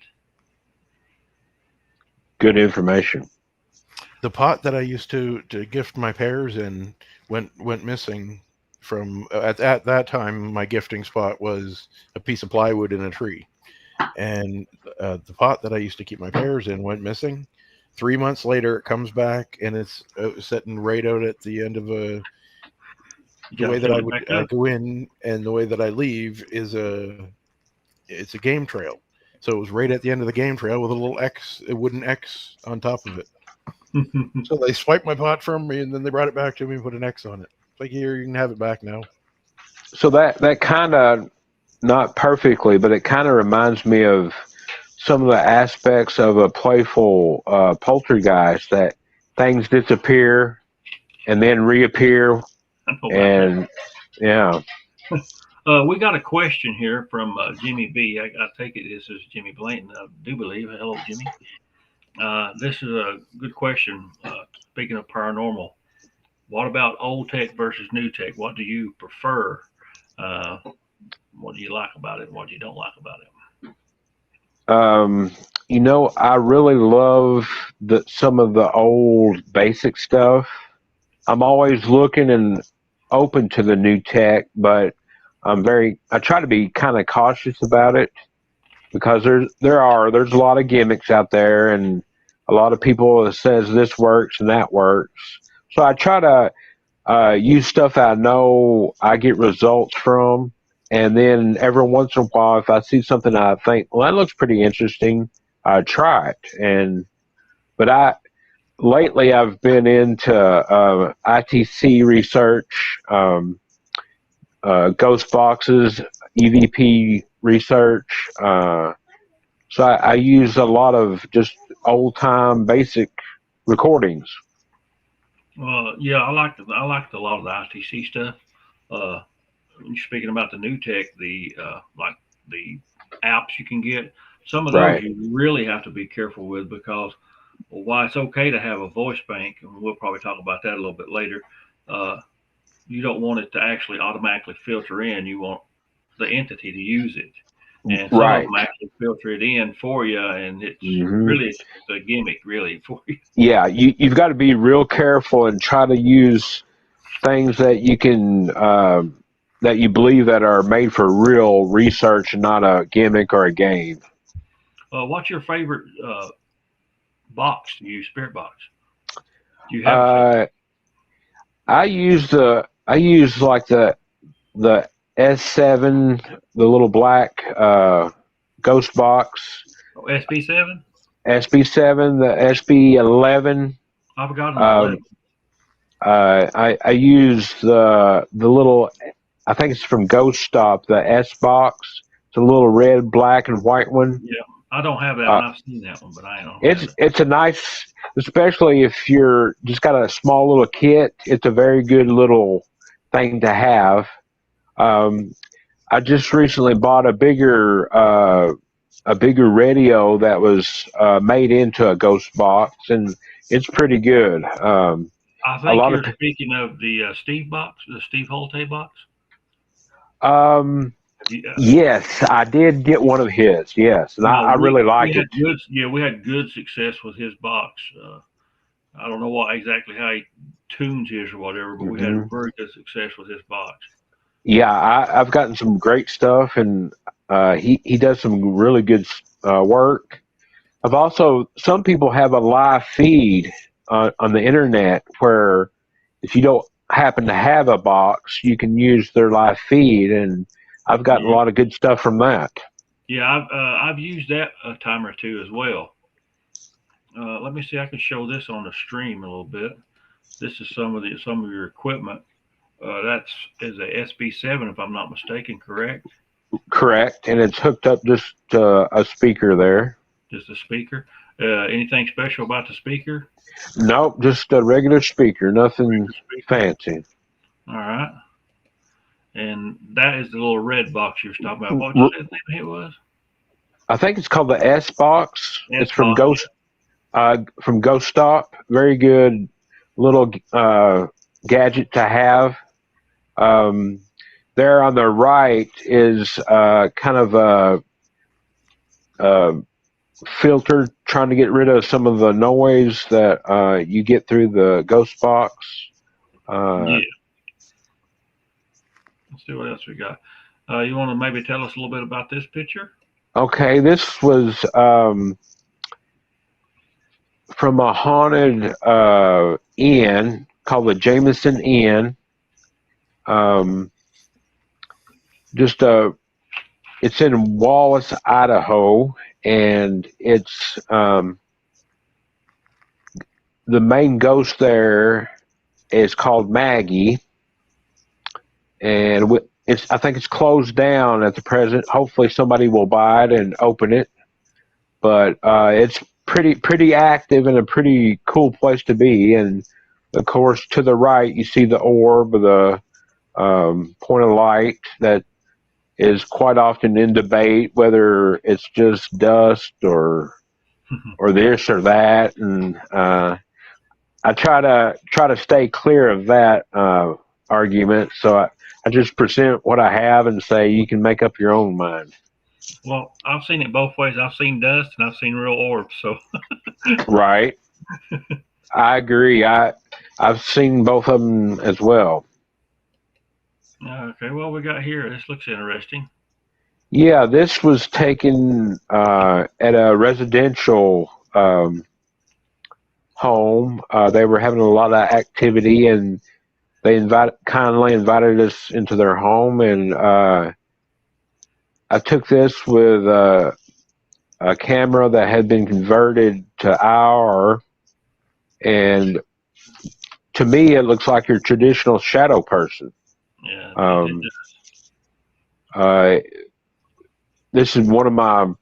Speaker 3: Good information.
Speaker 2: The pot that I used to gift my pears in went missing from at that time. My gifting spot was a piece of plywood in a tree, and the pot that I used to keep my pears in went missing. 3 months later, it comes back, and it's sitting right out at the end of the way that I go in and the way that I leave is it's a game trail. So it was right at the end of the game trail with a little X, a wooden X on top of it. So they swiped my pot from me, and then they brought it back to me and put an X on it. It's like, here, you can have it back now.
Speaker 3: So that kind of, not perfectly, but it kind of reminds me of some of the aspects of a playful poltergeist, that things disappear and then reappear. And yeah.
Speaker 1: We got a question here from Jimmy B. I take it this is Jimmy Blanton, I do believe. Hello, Jimmy. This is a good question. Speaking of paranormal, what about old tech versus new tech? What do you prefer? What do you like about it? What do you don't like about it?
Speaker 3: I really love some of the old basic stuff. I'm always looking and open to the new tech, but I try to be kind of cautious about it, because there's a lot of gimmicks out there, and a lot of people that says this works and that works. So I try to use stuff I know I get results from, and then every once in a while, if I see something I think, well, that looks pretty interesting, I try it. Lately I've been into ITC research, ghost boxes, EVP research. So I use a lot of just old time basic recordings.
Speaker 1: Yeah, I liked a lot of the ITC stuff. Speaking about the new tech, like the apps you can get, some of those
Speaker 3: Right.
Speaker 1: you really have to be careful with, because while it's okay to have a voice bank, and we'll probably talk about that a little bit later, you don't want it to actually automatically filter in. You want the entity to use it. And some
Speaker 3: Right.
Speaker 1: of them actually filter it in for you, and it's
Speaker 3: Mhm.
Speaker 1: really a gimmick, really, for you.
Speaker 3: Yeah, you've got to be real careful and try to use things that you can that you believe that are made for real research and not a gimmick or a game.
Speaker 1: What's your favorite box to use? Spirit box? Do you have?
Speaker 3: I use like the S7, the little black ghost box.
Speaker 1: SB7?
Speaker 3: SB7, the SB11.
Speaker 1: I forgot about that.
Speaker 3: I use the little, I think it's from Ghost Stop, the S box. It's a little red, black, and white one.
Speaker 1: Yeah, I don't have that one. I've seen that one, but I don't.
Speaker 3: It's a nice, especially if you're just got a small little kit. It's a very good little thing to have. I just recently bought a bigger radio that was made into a ghost box, and it's pretty good.
Speaker 1: I think you're speaking of the Steve box, the Steve Holte box.
Speaker 3: Yes, I did get one of his. Yes, and I really liked it.
Speaker 1: We had good success with his box. I don't know exactly how he tunes his or whatever, but we had very good success with his box.
Speaker 3: Yeah, I've gotten some great stuff, and he does some really good work. Some people have a live feed on the internet where if you don't happen to have a box, you can use their live feed, and I've gotten a lot of good stuff from that.
Speaker 1: Yeah, I've used that a time or two as well. Let me see. I can show this on the stream a little bit. This is some of your equipment. That's is a SB7 if I'm not mistaken. Correct?
Speaker 3: Correct, and it's hooked up just a speaker there.
Speaker 1: Just a speaker. Anything special about the speaker?
Speaker 3: Nope, just a regular speaker. Nothing fancy.
Speaker 1: All right. And that is the little red box you were talking about. What did you say the name it was?
Speaker 3: I think it's called the S box. It's from
Speaker 1: S-Box.
Speaker 3: Ghost Stop. Very good little gadget to have. There on the right is kind of a filter trying to get rid of some of the noise that you get through the Ghost box.
Speaker 1: Yeah. Let's see what else we got. You want to maybe tell us a little bit about this picture?
Speaker 3: Okay, this was from a haunted inn called the Jameson Inn. It's in Wallace, Idaho, and it's the main ghost there is called Maggie, and I think it's closed down at the present. Hopefully, somebody will buy it and open it, but it's pretty active and a pretty cool place to be. And of course, to the right, you see the orb, the point of light that is quite often in debate whether it's just dust or this or that, and I try to stay clear of that argument. So I just present what I have and say you can make up your own mind.
Speaker 1: Well, I've seen it both ways. I've seen dust and I've seen real orbs. So
Speaker 3: Right, I agree. I've seen both of them as well.
Speaker 1: Okay, well, we got here. This looks interesting.
Speaker 3: Yeah, this was taken at a residential home. They were having a lot of activity, and they kindly invited us into their home. And I took this with a camera that had been converted to IR, and to me, it looks like your traditional shadow person.
Speaker 1: Yeah.
Speaker 3: This is one of my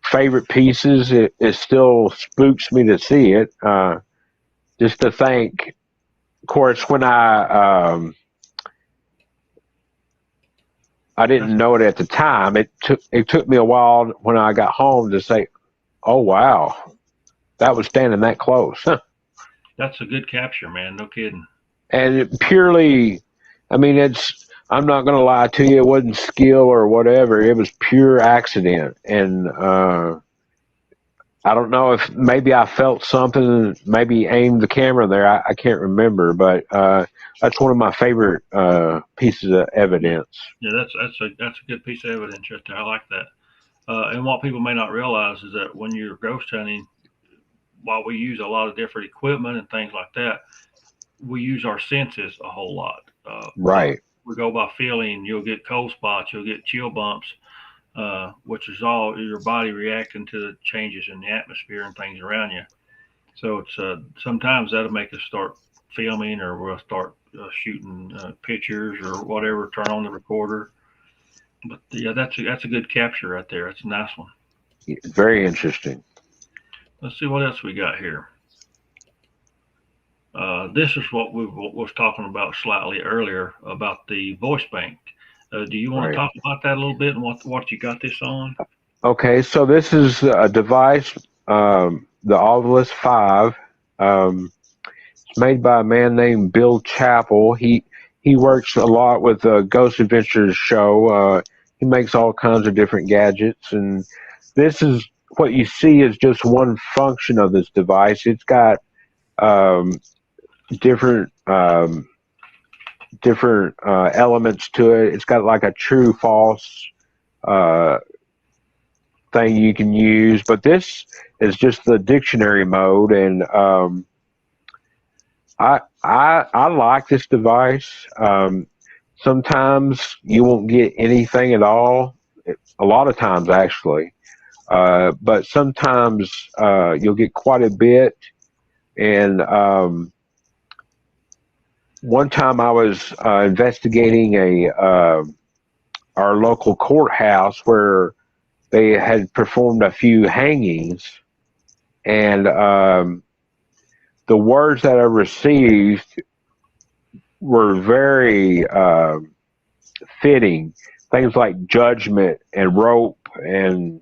Speaker 3: favorite pieces. It still spooks me to see it. Just to think, of course, when I didn't know it at the time. It took me a while when I got home to say, "Oh wow, that was standing that close."
Speaker 1: That's a good capture, man. No kidding.
Speaker 3: And it purely, I mean, I'm not going to lie to you, it wasn't skill or whatever. It was pure accident. And I don't know if maybe I felt something, maybe aimed the camera there. I can't remember, but that's one of my favorite pieces of evidence.
Speaker 1: Yeah, that's a good piece of evidence right there. I like that. And what people may not realize is that when you're ghost hunting, while we use a lot of different equipment and things like that, we use our senses a whole lot.
Speaker 3: Right.
Speaker 1: We go by feeling. You'll get cold spots. You'll get chill bumps, which is all your body reacting to the changes in the atmosphere and things around you. So it's sometimes that'll make us start filming, or we'll start shooting pictures or whatever. Turn on the recorder. But yeah, that's a good capture right there. That's a nice one.
Speaker 3: Very interesting.
Speaker 1: Let's see what else we got here. This is what we was talking about slightly earlier about the voice bank. Do you want to talk about that a little bit and what you got this on?
Speaker 3: Okay, so this is a device, the Ovilus 5. It's made by a man named Bill Chappell. He works a lot with the Ghost Adventures show. He makes all kinds of different gadgets, and this is what you see is just one function of this device. It's got different elements to it. It's got like a true false thing you can use, but this is just the dictionary mode. And I like this device. Sometimes you won't get anything at all. A lot of times, actually. But sometimes you'll get quite a bit. And one time I was investigating our local courthouse where they had performed a few hangings, and the words that I received were very fitting. Things like judgment and rope, and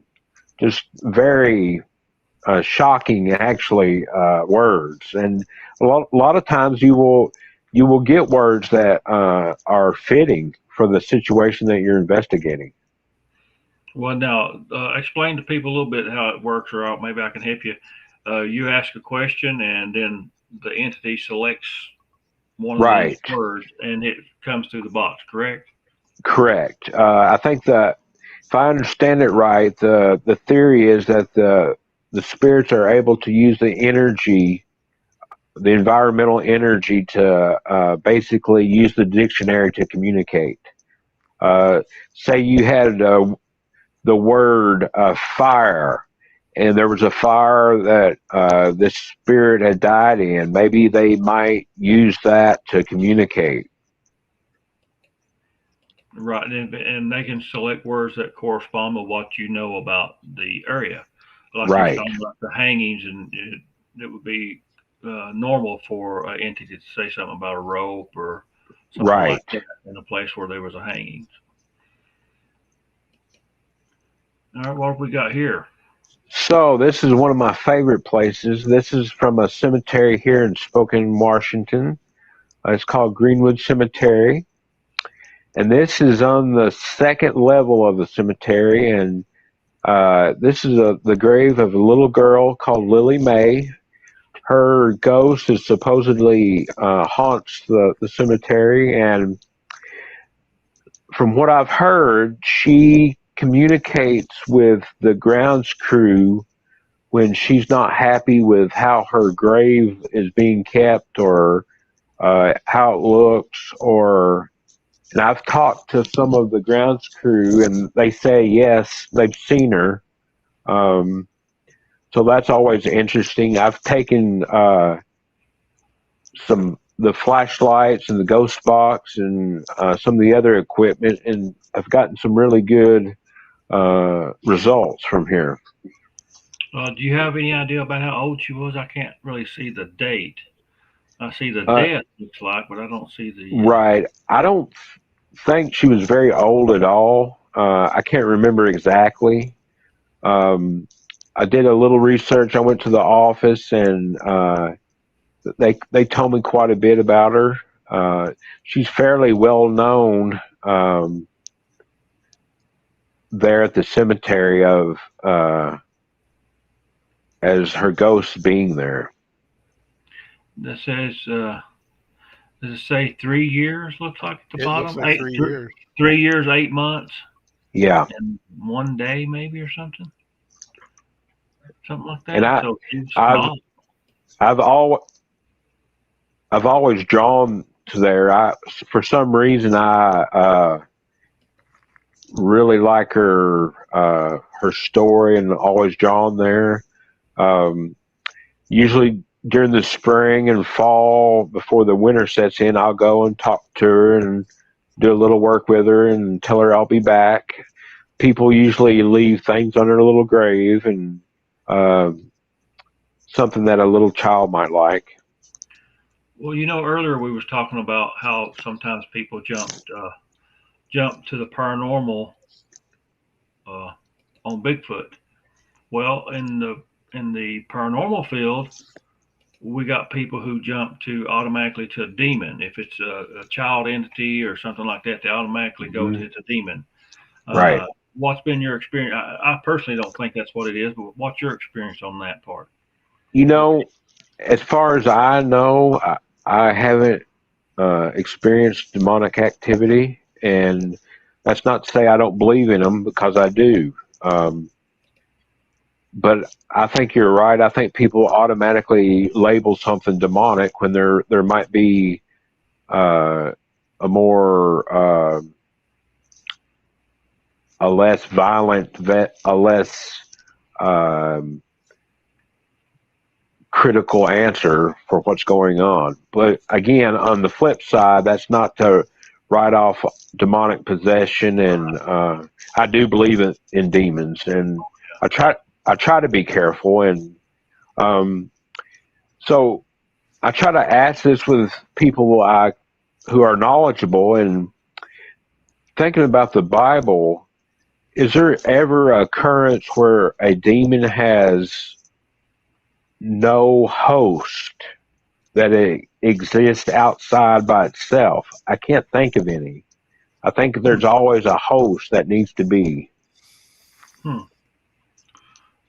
Speaker 3: just very shocking, actually, words. And a lot of times you will get words that are fitting for the situation that you're investigating.
Speaker 1: Well, now explain to people a little bit how it works, or maybe I can help you. You ask a question, and then the entity selects one of
Speaker 3: Right.
Speaker 1: these words, and it comes through the box. Correct?
Speaker 3: Correct. I think that if I understand it right, the theory is that the spirits are able to use the energy, the environmental energy, to basically use the dictionary to communicate. Say you had the word fire, and there was a fire that this spirit had died in. Maybe they might use that to communicate.
Speaker 1: Right, and they can select words that correspond with what you know about the area. Like you're
Speaker 3: Right.
Speaker 1: talking about the hangings, and it would be normal for an entity to say something about a rope or something
Speaker 3: Right.
Speaker 1: like that in a place where there was a hanging. All right, what have we got here?
Speaker 3: So this is one of my favorite places. This is from a cemetery here in Spokane, Washington. It's called Greenwood Cemetery. And this is on the second level of the cemetery. And this is the grave of a little girl called Lily Mae. Her ghost is supposedly haunts the cemetery. And from what I've heard, she communicates with the grounds crew when she's not happy with how her grave is being kept, or how it looks, and I've talked to some of the grounds crew, and they say yes, they've seen her. So that's always interesting. I've taken the flashlights and the ghost box and some of the other equipment, and I've gotten some really good results from here.
Speaker 1: Do you have any idea about how old she was? I can't really see the date. I see the death, looks like, but I don't see the...
Speaker 3: Right. I don't think she was very old at all. I can't remember exactly. I did a little research. I went to the office, and they told me quite a bit about her. She's fairly well known there at the cemetery of as her ghost being there.
Speaker 1: That says, does it say 3 years? Looks like at the
Speaker 2: It
Speaker 1: bottom.
Speaker 2: looks like 3 years.
Speaker 1: 3 years, 8 months,
Speaker 3: Yeah.
Speaker 1: and 1 day maybe, or something like that.
Speaker 3: And
Speaker 1: So she's
Speaker 3: I've
Speaker 1: small.
Speaker 3: I've always drawn to there. For some reason, I really like her story, and always drawn there. Usually during the spring and fall, before the winter sets in, I'll go and talk to her and do a little work with her and tell her I'll be back. People usually leave things on her little grave, and something that a little child might like.
Speaker 1: Well, earlier we was talking about how sometimes people jump to the paranormal on Bigfoot. Well, in the paranormal field, we got people who jump automatically to a demon. If it's a child entity or something like that, they automatically go to the demon.
Speaker 3: Right.
Speaker 1: What's been your experience? I personally don't think that's what it is, but what's your experience on that part?
Speaker 3: As far as I know, I haven't experienced demonic activity, and that's not to say I don't believe in them, because I do. but I think you're right. I think people automatically label something demonic when there might be a more a less violent, a less um, critical answer for what's going on. But again, on the flip side, that's not to write off demonic possession, and I do believe in demons, and I try to be careful, and so I try to ask this with people who are knowledgeable, and thinking about the Bible. Is there ever a occurrence where a demon has no host, that it exists outside by itself? I can't think of any. I think there's always a host that needs to be.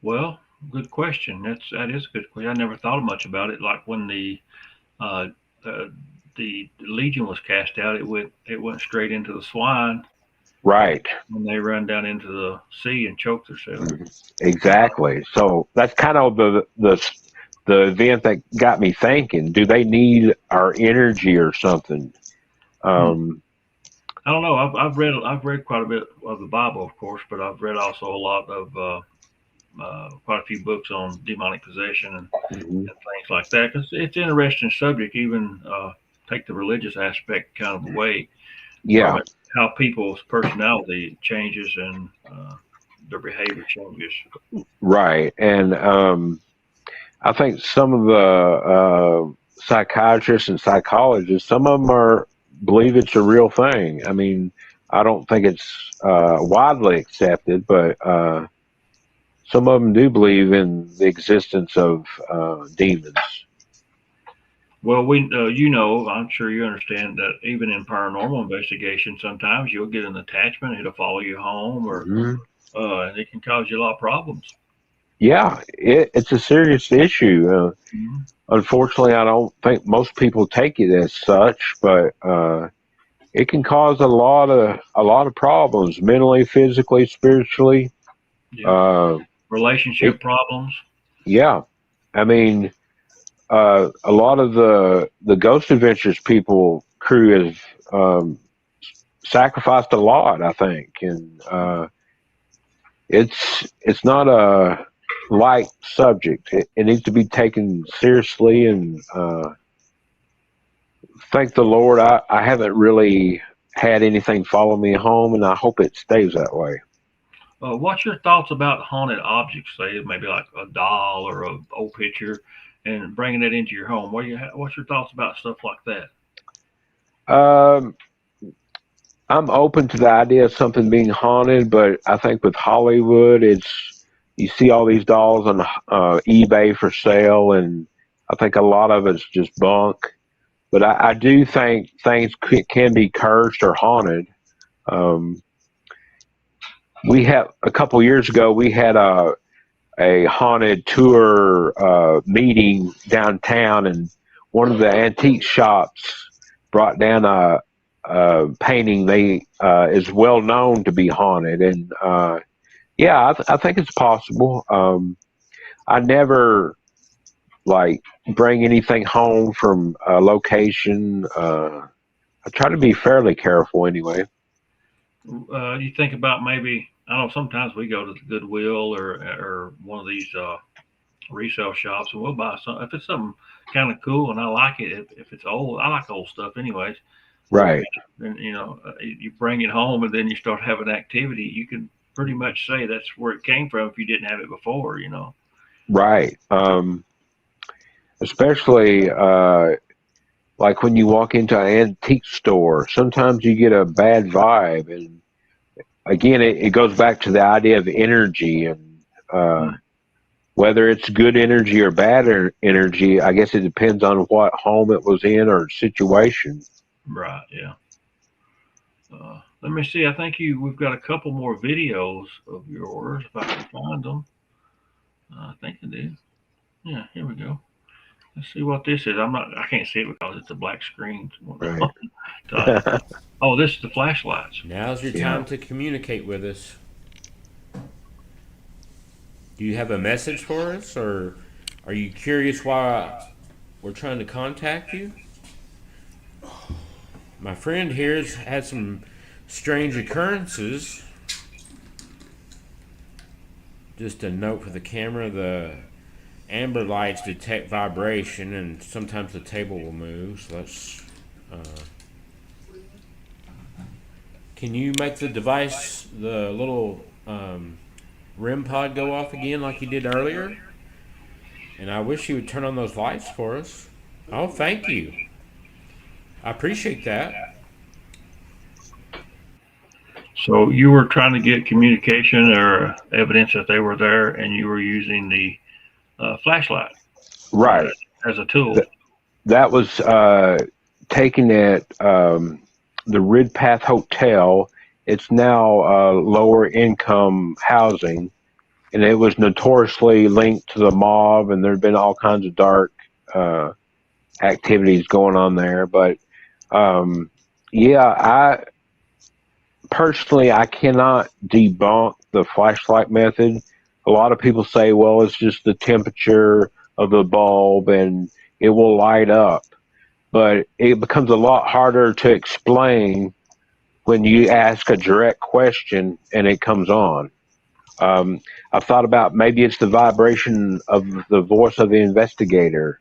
Speaker 1: Well, good question. That is a good question. I never thought much about it. Like when uh, the Legion was cast out, it went straight into the swine,
Speaker 3: Right.
Speaker 1: when they run down into the sea and choke themselves.
Speaker 3: Exactly. So that's kind of the event that got me thinking. Do they need our energy or something?
Speaker 1: I don't know. I've read quite a bit of the Bible, of course, but I've read also a lot of quite a few books on demonic possession and things like that, because it's an interesting subject. Even take the religious aspect kind of away.
Speaker 3: Yeah.
Speaker 1: From it, how people's personality changes and their behavior changes.
Speaker 3: Right. And I think some of the psychiatrists and psychologists, some of them believe it's a real thing. I mean, I don't think it's widely accepted, but some of them do believe in the existence of demons.
Speaker 1: Well, I'm sure you understand that even in paranormal investigation, sometimes you'll get an attachment, it'll follow you home, or and it can cause you a lot of problems.
Speaker 3: Yeah, it's a serious issue. Unfortunately, I don't think most people take it as such, but it can cause a lot of problems, mentally, physically, spiritually.
Speaker 1: Yeah. Relationship problems.
Speaker 3: Yeah, I mean, a lot of the Ghost Adventures crew has sacrificed a lot, I think, and it's not a light subject. It needs to be taken seriously, and thank the Lord, I haven't really had anything follow me home, and I hope it stays that way.
Speaker 1: What's your thoughts about haunted objects? Say maybe like a doll or a old picture, and bringing it into your home. What's your thoughts about stuff like that?
Speaker 3: I'm open to the idea of something being haunted, but I think with Hollywood, you see all these dolls on eBay for sale, and I think a lot of it's just bunk. But I do think things can be cursed or haunted. We had a couple years ago, we had a haunted tour meeting downtown, and one of the antique shops brought down a painting they is well known to be haunted, and yeah, I think it's possible. I never bring anything home from a location. I try to be fairly careful anyway.
Speaker 1: You think about maybe, I don't know, sometimes we go to the Goodwill or one of these resale shops, and we'll buy something if it's something kind of cool and I like it. If it's old, I like old stuff anyways.
Speaker 3: Right.
Speaker 1: And you bring it home and then you start having activity. You can pretty much say that's where it came from if you didn't have it before.
Speaker 3: Right. Especially like when you walk into an antique store, sometimes you get a bad vibe, and again, it goes back to the idea of energy, and whether it's good energy or bad energy, I guess it depends on what home it was in or situation.
Speaker 1: Right. Yeah. Let me see. I think we've got a couple more videos of yours if I can find them. I think I do. Yeah. Here we go. Let's see what this is. I can't see it because it's a black screen.
Speaker 3: Right.
Speaker 1: Oh, this is the flashlights.
Speaker 4: Now's your time to communicate with us. Do you have a message for us, or are you curious why we're trying to contact you? My friend here's had some strange occurrences. Just a note for the camera, the amber lights detect vibration, and sometimes the table will move. So let's. Can you make the device, the little REM pod, go off again like you did earlier? And I wish you would turn on those lights for us. Oh, thank you. I appreciate that.
Speaker 1: So you were trying to get communication or evidence that they were there, and you were using the flashlight,
Speaker 3: Right.
Speaker 1: as a tool.
Speaker 3: That was taken at the Ridpath Hotel. It's now lower income housing, and it was notoriously linked to the mob, and there had been all kinds of dark activities going on there. But I personally, I cannot debunk the flashlight method. A lot of people say, well, it's just the temperature of the bulb and it will light up. But it becomes a lot harder to explain when you ask a direct question and it comes on. I've thought about maybe it's the vibration of the voice of the investigator,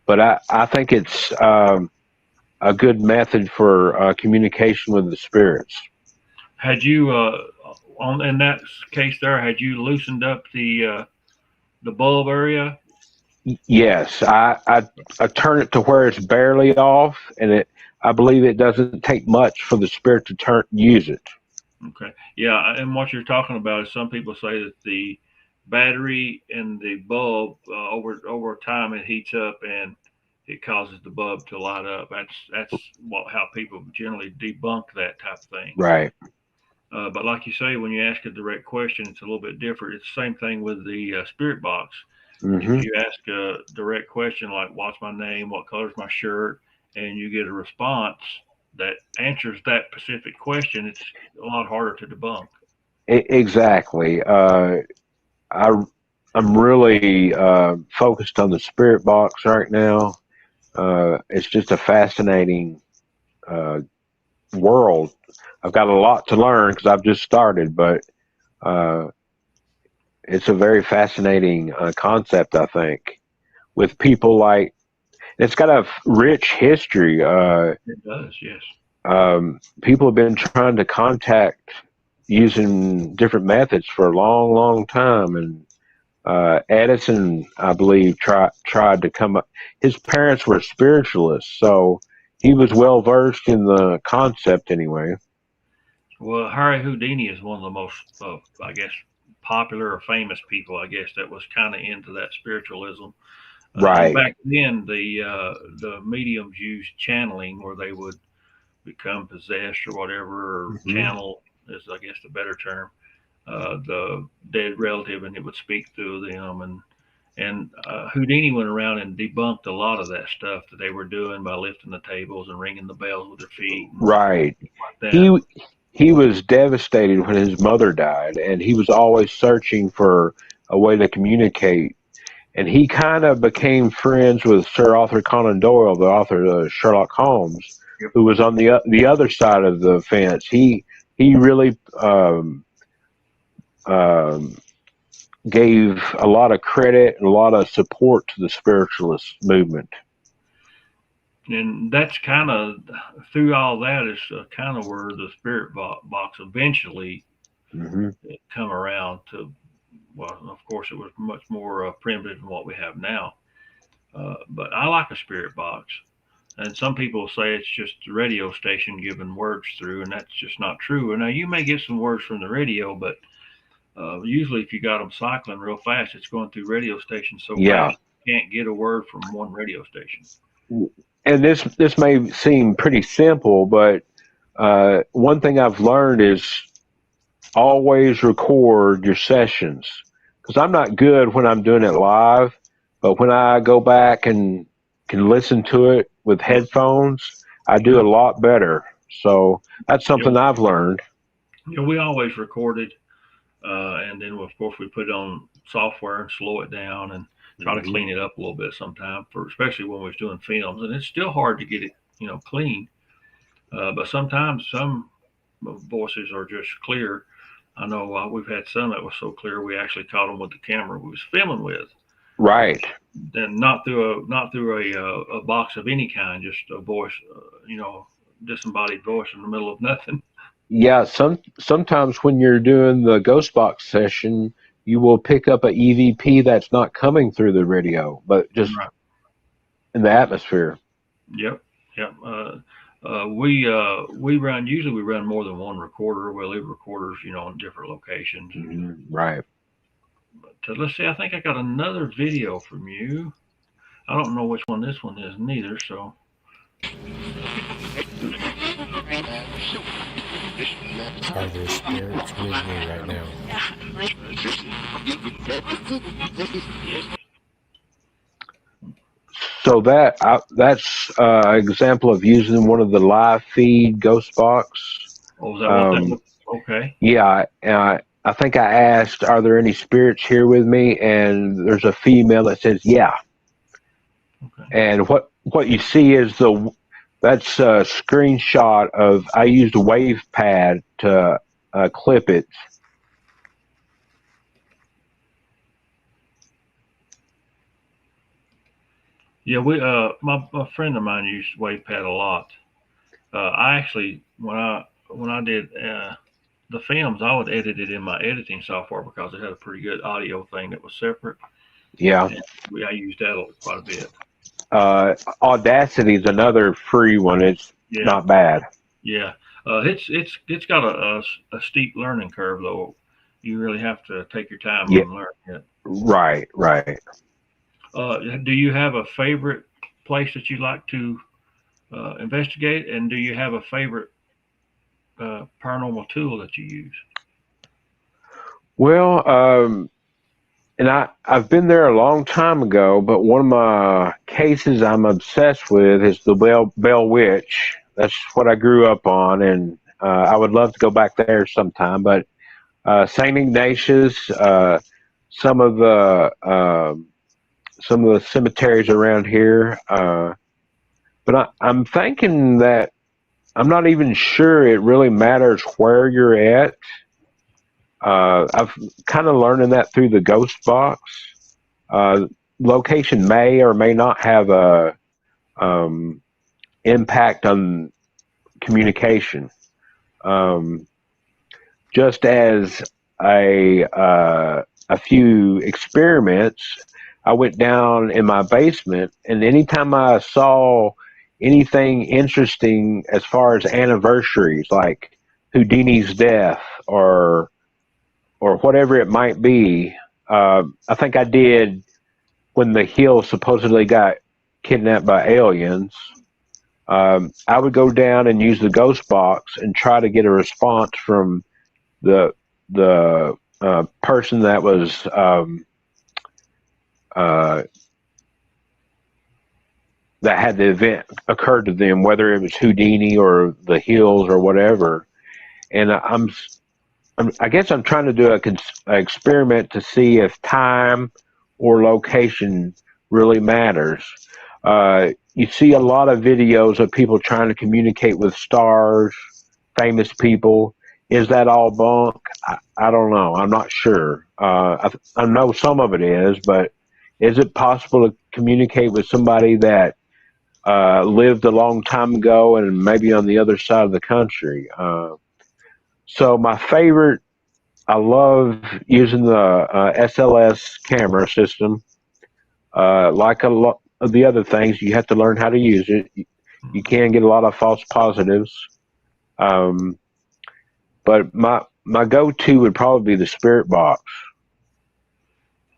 Speaker 3: but I think it's a good method for communication with the spirits.
Speaker 1: Had you, in that case there, had you loosened up the bulb area?
Speaker 3: Yes, I turn it to where it's barely off, and I believe it doesn't take much for the spirit to use it.
Speaker 1: Okay. Yeah, and what you're talking about is some people say that the battery and the bulb over time it heats up and it causes the bulb to light up. That's how people generally debunk that type of thing.
Speaker 3: Right.
Speaker 1: But like you say, when you ask a direct question, it's a little bit different. It's the same thing with the spirit box.
Speaker 3: Mm-hmm.
Speaker 1: If you ask a direct question like, what's my name, what color's my shirt, and you get a response that answers that specific question, it's a lot harder to debunk.
Speaker 3: Exactly. I'm really focused on the spirit box right now. It's just a fascinating world. I've got a lot to learn because I've just started, but it's a very fascinating concept, I think, with people like, it's got a rich history.
Speaker 1: It does, yes.
Speaker 3: People have been trying to contact using different methods for a long, long time. And Edison, I believe, tried to come up. His parents were spiritualists, so he was well versed in the concept anyway.
Speaker 1: Well, Harry Houdini is one of the most, I guess, popular or famous people, I guess, that was kind of into that spiritualism.
Speaker 3: Right.
Speaker 1: Back then, the mediums used channeling, where they would become possessed or whatever, or channel is, I guess, the better term, the dead relative, and it would speak through them. And Houdini went around and debunked a lot of that stuff that they were doing by lifting the tables and ringing the bells with their feet.
Speaker 3: Right.
Speaker 1: Like that.
Speaker 3: He was devastated when his mother died, and he was always searching for a way to communicate. And he kind of became friends with Sir Arthur Conan Doyle, the author of Sherlock Holmes, who was on the other side of the fence. He really gave a lot of credit and a lot of support to the spiritualist movement.
Speaker 1: And that's kind of, through all that, is kind of where the spirit box eventually come around to. Well, of course, it was much more primitive than what we have now. But I like a spirit box. And some people say it's just the radio station giving words through, and that's just not true. And now you may get some words from the radio, but usually if you got them cycling real fast, it's going through radio stations so fast you can't get a word from one radio station.
Speaker 3: And this may seem pretty simple, but one thing I've learned is always record your sessions, because I'm not good when I'm doing it live, but when I go back and can listen to it with headphones, I do a lot better. So that's something I've learned.
Speaker 1: We always recorded and then of course we put it on software and slow it down and try to clean it up a little bit sometime, for especially when we was doing films, and it's still hard to get it clean. But sometimes some voices are just clear. I know we've had some that was so clear we actually caught them with the camera we was filming with.
Speaker 3: Right.
Speaker 1: And not through a box of any kind, just a voice, disembodied voice in the middle of nothing.
Speaker 3: Yeah, sometimes when you're doing the ghost box session, you will pick up a EVP that's not coming through the radio, but just
Speaker 1: Right.
Speaker 3: in the atmosphere.
Speaker 1: Yep. Yep. We run more than one recorder. We leave recorders, in different locations.
Speaker 3: Right.
Speaker 1: But let's see. I think I got another video from you. I don't know which one this one is neither. So.
Speaker 4: Are there spirits with me right now?
Speaker 3: So that's an example of using one of the live feed ghost box.
Speaker 1: Oh, is that what that was? Okay.
Speaker 3: Yeah, I think I asked, "Are there any spirits here with me?" And there's a female that says, "Yeah."
Speaker 1: Okay.
Speaker 3: And what you see is that's a screenshot of, I used a wave pad to clip it.
Speaker 1: Yeah, my friend of mine used WavePad a lot. I actually when I did the films, I would edit it in my editing software because it had a pretty good audio thing that was separate.
Speaker 3: Yeah.
Speaker 1: And I used that quite a bit.
Speaker 3: Audacity is another free one. It's not bad.
Speaker 1: Yeah, it's got a steep learning curve though. You really have to take your time and learn it.
Speaker 3: Right.
Speaker 1: Do you have a favorite place that you like to investigate, and do you have a favorite paranormal tool that you use?
Speaker 3: Well, and I've been there a long time ago, but one of my cases I'm obsessed with is the Bell Witch. That's what I grew up on, and I would love to go back there sometime. But St. Ignatius, some of the cemeteries around here, but I'm thinking that I'm not even sure it really matters where you're at. I've kind of learning that through the ghost box. Location may or may not have a impact on communication. Just as a few experiments, I went down in my basement, and anytime I saw anything interesting as far as anniversaries, like Houdini's death or whatever it might be. I think I did when the Hill supposedly got kidnapped by aliens. I would go down and use the ghost box and try to get a response from the person that was that had the event occurred to them, whether it was Houdini or the Hills or whatever. And I guess I'm trying to do an experiment to see if time or location really matters. You see a lot of videos of people trying to communicate with stars, famous people. Is that all bunk? I don't know. I'm not sure. I know some of it is, but is it possible to communicate with somebody that lived a long time ago and maybe on the other side of the country? So my favorite, I love using the SLS camera system. Like a lot of the other things, you have to learn how to use it. You can get a lot of false positives. But my go-to would probably be the spirit box.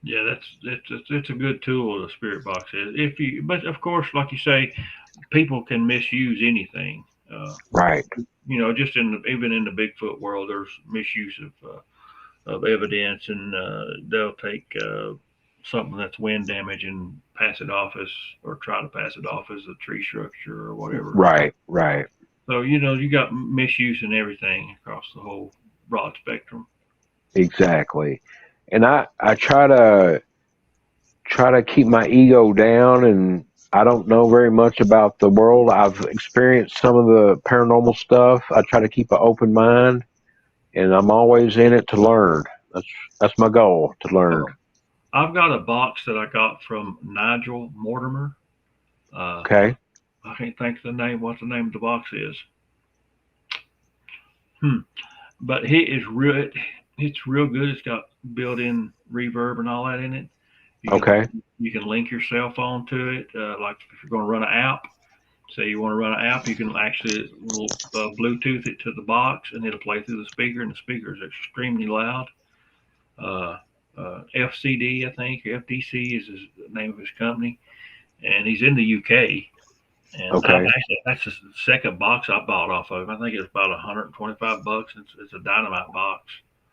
Speaker 1: Yeah, it's a good tool. The spirit box is. But of course, like you say, people can misuse anything.
Speaker 3: Right.
Speaker 1: Just even in the Bigfoot world, there's misuse of evidence, and they'll take something that's wind damage and pass it off as, or try to pass it off as a tree structure or whatever.
Speaker 3: Right.
Speaker 1: So you got misuse in everything across the whole broad spectrum.
Speaker 3: Exactly. And I try to keep my ego down, and I don't know very much about the world. I've experienced some of the paranormal stuff. I try to keep an open mind, and I'm always in it to learn. That's my goal, to learn.
Speaker 1: I've got a box that I got from Nigel Mortimer.
Speaker 3: Okay.
Speaker 1: I can't think of the name. What the name of the box is? Hmm. But he is real. It's real good. It's got built-in reverb and all that in it.
Speaker 3: Okay.
Speaker 1: You can link your cell phone to it. Like if you're going to run an app, say you want to run an app, you can actually Bluetooth it to the box, and it'll play through the speaker, and the speaker is extremely loud. FCD, I think, FDC is the name of his company, and he's in the UK. And
Speaker 3: Okay.
Speaker 1: that's the second box I bought off of him. I think it's about $125. It's a dynamite box.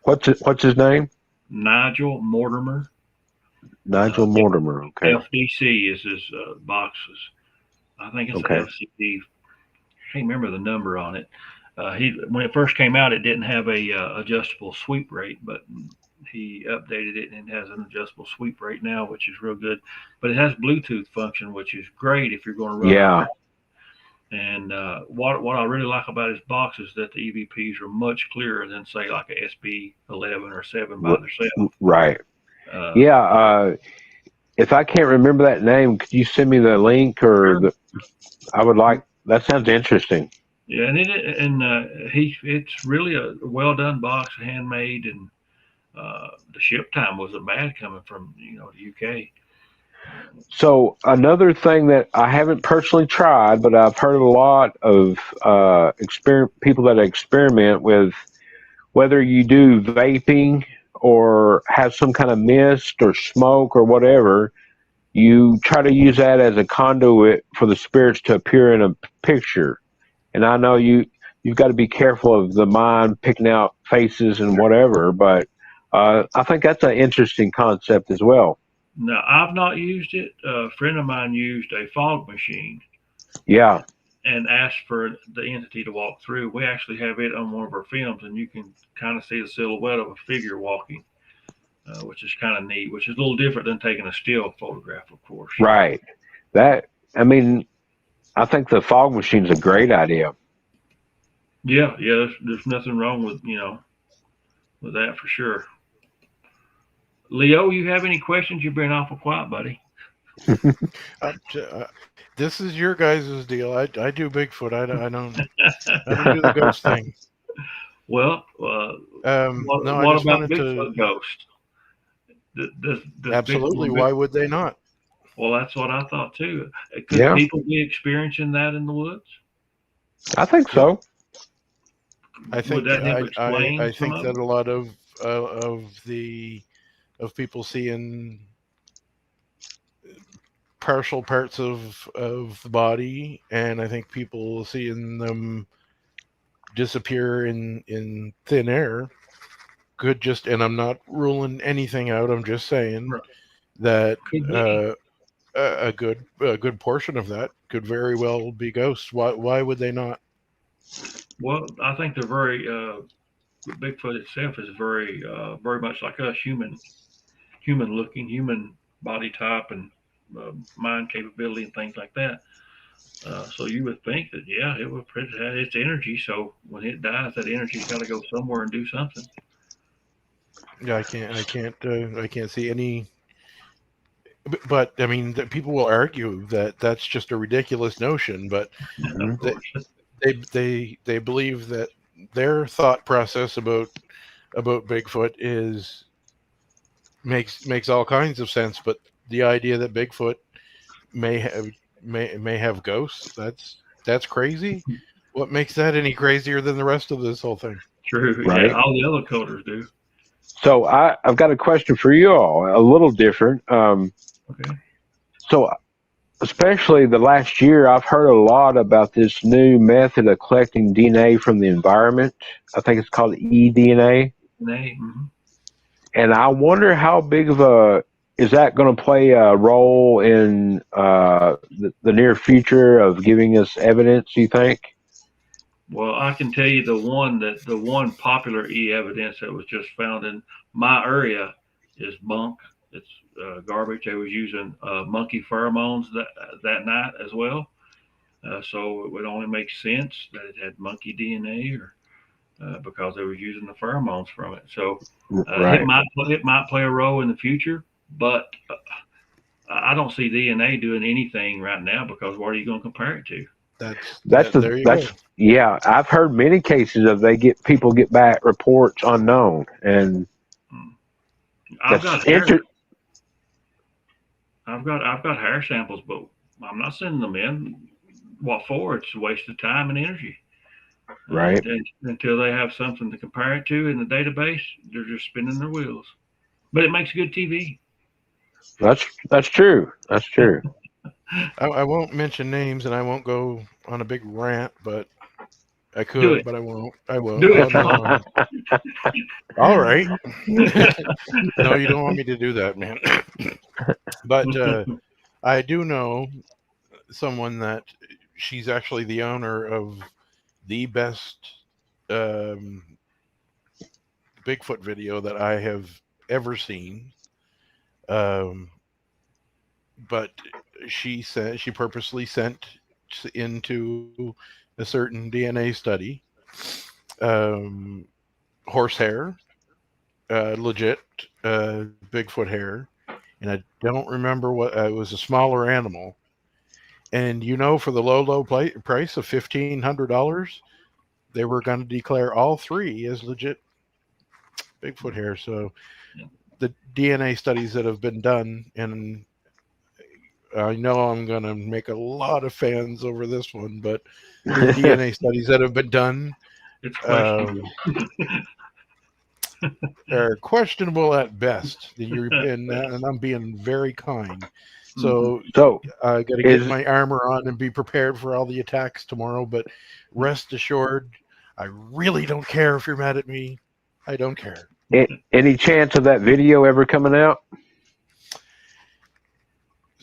Speaker 3: What's his name?
Speaker 1: Nigel Mortimer.
Speaker 3: Nigel Mortimer. Okay.
Speaker 1: FDC is his boxes. I think it's
Speaker 3: Okay.
Speaker 1: an FCD. I can't remember the number on it. When it first came out, it didn't have a adjustable sweep rate, but he updated it and it has an adjustable sweep rate now, which is real good. But it has Bluetooth function, which is great if you're going to run.
Speaker 3: Yeah.
Speaker 1: And what I really like about his box is that the EVPs are much clearer than, say, like a SB11 or 7 by themselves.
Speaker 3: Right. Yeah. If I can't remember that name, could you send me the link or I would like. That sounds interesting.
Speaker 1: Yeah, and it's really a well done box, handmade, and the ship time wasn't bad coming from the UK.
Speaker 3: So another thing that I haven't personally tried, but I've heard a lot of people that experiment with whether you do vaping or have some kind of mist or smoke or whatever, you try to use that as a conduit for the spirits to appear in a picture. And I know you've got to be careful of the mind picking out faces and whatever, but I think that's an interesting concept as well.
Speaker 1: No, I've not used it. A friend of mine used a fog machine.
Speaker 3: Yeah.
Speaker 1: And asked for the entity to walk through. We actually have it on one of our films, and you can kind of see the silhouette of a figure walking, which is kind of neat, which is a little different than taking a still photograph, of course.
Speaker 3: Right. I think the fog machine's a great idea.
Speaker 1: Yeah. There's nothing wrong with with that for sure. Leo, you have any questions? You've been awful quiet, buddy.
Speaker 2: This is your guys' deal. I do Bigfoot. I don't do the ghost thing.
Speaker 1: Well, what about Bigfoot ghost? Does
Speaker 2: absolutely. Why would they not?
Speaker 1: Well, that's what I thought too. Could people be experiencing that in the woods?
Speaker 3: I think so.
Speaker 2: I think I think that a lot of people seeing partial parts of the body, and I think people seeing them disappear in thin air could just, and I'm not ruling anything out, I'm just saying that a good portion of that could very well be ghosts. Why would they not?
Speaker 1: Well, I think they're very Bigfoot itself is very much like us, human looking, human body type, and mind capability and things like that. So you would think that it would have its energy. So when it dies, that energy's got to go somewhere and do something.
Speaker 2: Yeah, I can't see any. But I mean, people will argue that that's just a ridiculous notion. But they believe that their thought process about Bigfoot makes all kinds of sense. But the idea that Bigfoot may have ghosts, that's crazy. What makes that any crazier than the rest of this whole thing?
Speaker 1: True.
Speaker 3: Right.
Speaker 1: Yeah, all the other colors do.
Speaker 3: So I've got a question for you all, a little different.
Speaker 1: Okay.
Speaker 3: So especially the last year, I've heard a lot about this new method of collecting DNA from the environment. I think it's called eDNA.
Speaker 1: Mm-hmm.
Speaker 3: And I wonder how big of is that going to play a role in the near future of giving us evidence, you think?
Speaker 1: Well, I can tell you the one popular evidence that was just found in my area is bunk. It's garbage. They was using monkey pheromones that night as well. So it would only make sense that it had monkey DNA, or because they were using the pheromones from it. So
Speaker 3: Right.
Speaker 1: it might play a role in the future, but I don't see DNA doing anything right now because what are you going to compare it to?
Speaker 2: There you go.
Speaker 3: Yeah. I've heard many cases of people get back reports unknown, and
Speaker 1: Hmm. I've
Speaker 3: that's
Speaker 1: got hair. I've got hair samples, but I'm not sending them in. What for? It's a waste of time and energy.
Speaker 3: right.
Speaker 1: And until they have something to compare it to in the database, they're just spinning their wheels. But it makes good TV.
Speaker 3: That's true. That's true.
Speaker 2: I won't mention names and I won't go on a big rant, but I
Speaker 1: Do
Speaker 2: could,
Speaker 1: it.
Speaker 2: but I won't. I won't.
Speaker 1: Do
Speaker 2: Oh
Speaker 1: it.
Speaker 2: no. All right. No, you don't want me to do that, man. But I do know someone that she's actually the owner of the best um, Bigfoot video that I have ever seen. Um, but she purposely sent into a certain DNA study um, horsehair, legit Bigfoot hair, and I don't remember what it was, a smaller animal. And for the low price of $1,500, they were going to declare all three as legit Bigfoot hair. So the DNA studies that have been done, and I know I'm going to make a lot of fans over this one, but the DNA studies that have been done
Speaker 1: It's questionable.
Speaker 2: are questionable at best. And I'm being very kind. So
Speaker 3: So
Speaker 2: I got to get
Speaker 3: is
Speaker 2: my armor on and be prepared for all the attacks tomorrow. But rest assured, I really don't care if you're mad at me. I don't care.
Speaker 3: any chance of that video ever coming out?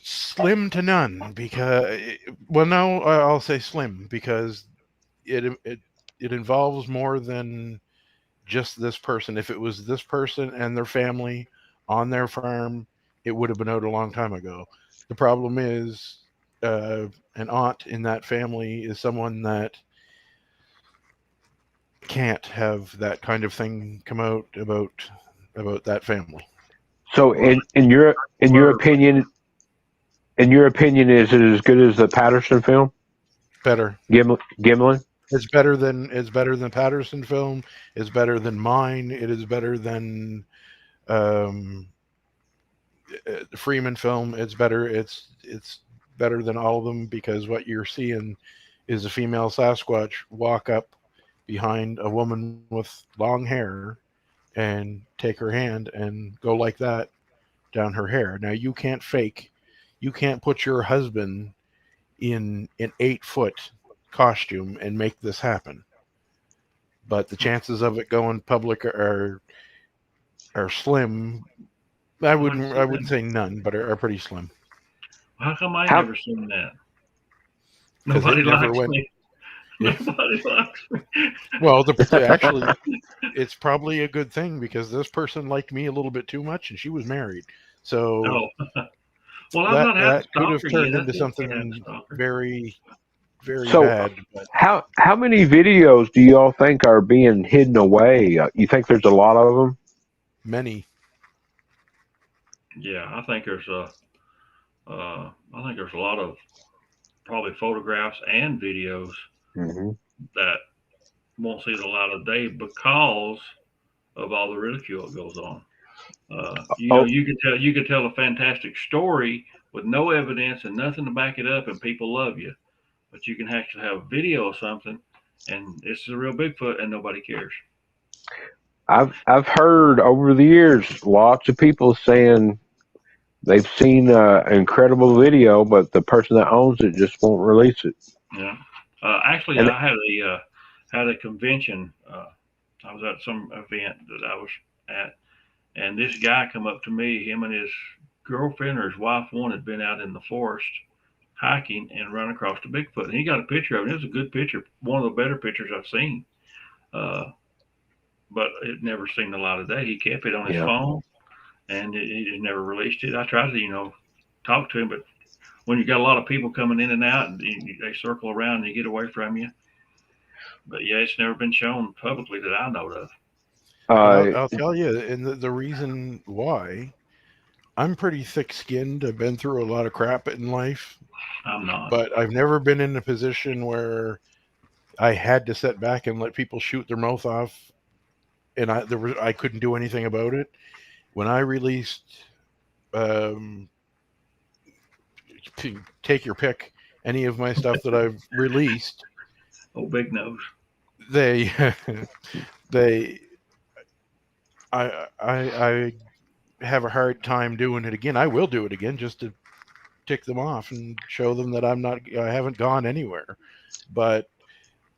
Speaker 2: Slim to none, because well, no, I'll say slim because it involves more than just this person. If it was this person and their family on their farm, it would have been out a long time ago. The problem is, an aunt in that family is someone that can't have that kind of thing come out about that family.
Speaker 3: So
Speaker 1: Well,
Speaker 3: in your opinion, is it as good as the Patterson film?
Speaker 2: Better.
Speaker 3: Gimlin?
Speaker 2: It's better than Patterson film. It's better than mine. It is better than um, Freeman film. It's better. It's better than all of them because what you're seeing is a female Sasquatch walk up behind a woman with long hair and take her hand and go like that down her hair. Now you can't fake. You can't put your husband in an 8-foot costume and make this happen. But the chances of it going public are slim. I wouldn't say none, but are pretty slim
Speaker 1: how come I
Speaker 3: How
Speaker 1: never seen that?
Speaker 2: because it
Speaker 1: Nobody
Speaker 2: never
Speaker 1: likes
Speaker 2: went.
Speaker 1: me. Nobody likes me.
Speaker 2: Well, actually, it's probably a good thing because this person liked me a little bit too much, and she was married, so
Speaker 1: Oh, well, I've
Speaker 2: that
Speaker 1: not had a
Speaker 2: that could have
Speaker 1: stalker yet.
Speaker 2: turned
Speaker 1: I
Speaker 2: into
Speaker 1: think I had a
Speaker 2: something
Speaker 1: stalker.
Speaker 2: very, very
Speaker 3: so
Speaker 2: bad. But
Speaker 3: how many videos do y'all think are being hidden away? You think there's a lot of them?
Speaker 2: many,
Speaker 1: Yeah, I think there's a lot of probably photographs and videos
Speaker 3: Hmm.
Speaker 1: that won't see the light of day because of all the ridicule that goes on.
Speaker 3: Oh,
Speaker 1: You could tell a fantastic story with no evidence and nothing to back it up, and people love you. But you can actually have a video of something, and it's a real Bigfoot, and nobody cares.
Speaker 3: I've heard over the years lots of people saying they've seen an incredible video, but the person that owns it just won't release it.
Speaker 1: Yeah. Actually,
Speaker 3: And
Speaker 1: I had a convention. I was at some event that I was at, and this guy come up to me. Him and his girlfriend or his wife, one, had been out in the forest, hiking and run across the Bigfoot. And he got a picture of it. It was a good picture, one of the better pictures I've seen. But it never seen the light of day. He kept it on his phone, and he just never released it. I tried to, talk to him, but when you got a lot of people coming in and out, and they circle around and they get away from you. But yeah, it's never been shown publicly that I know of.
Speaker 2: I'll tell you, and the reason why, I'm pretty thick-skinned. I've been through a lot of crap in life.
Speaker 1: I'm not.
Speaker 2: But I've never been in a position where I had to sit back and let people shoot their mouth off, and I couldn't do anything about it. When I released, take your pick, any of my stuff that I've released.
Speaker 1: Oh, big nose.
Speaker 2: I have a hard time doing it again. I will do it again just to tick them off and show them that I haven't gone anywhere. But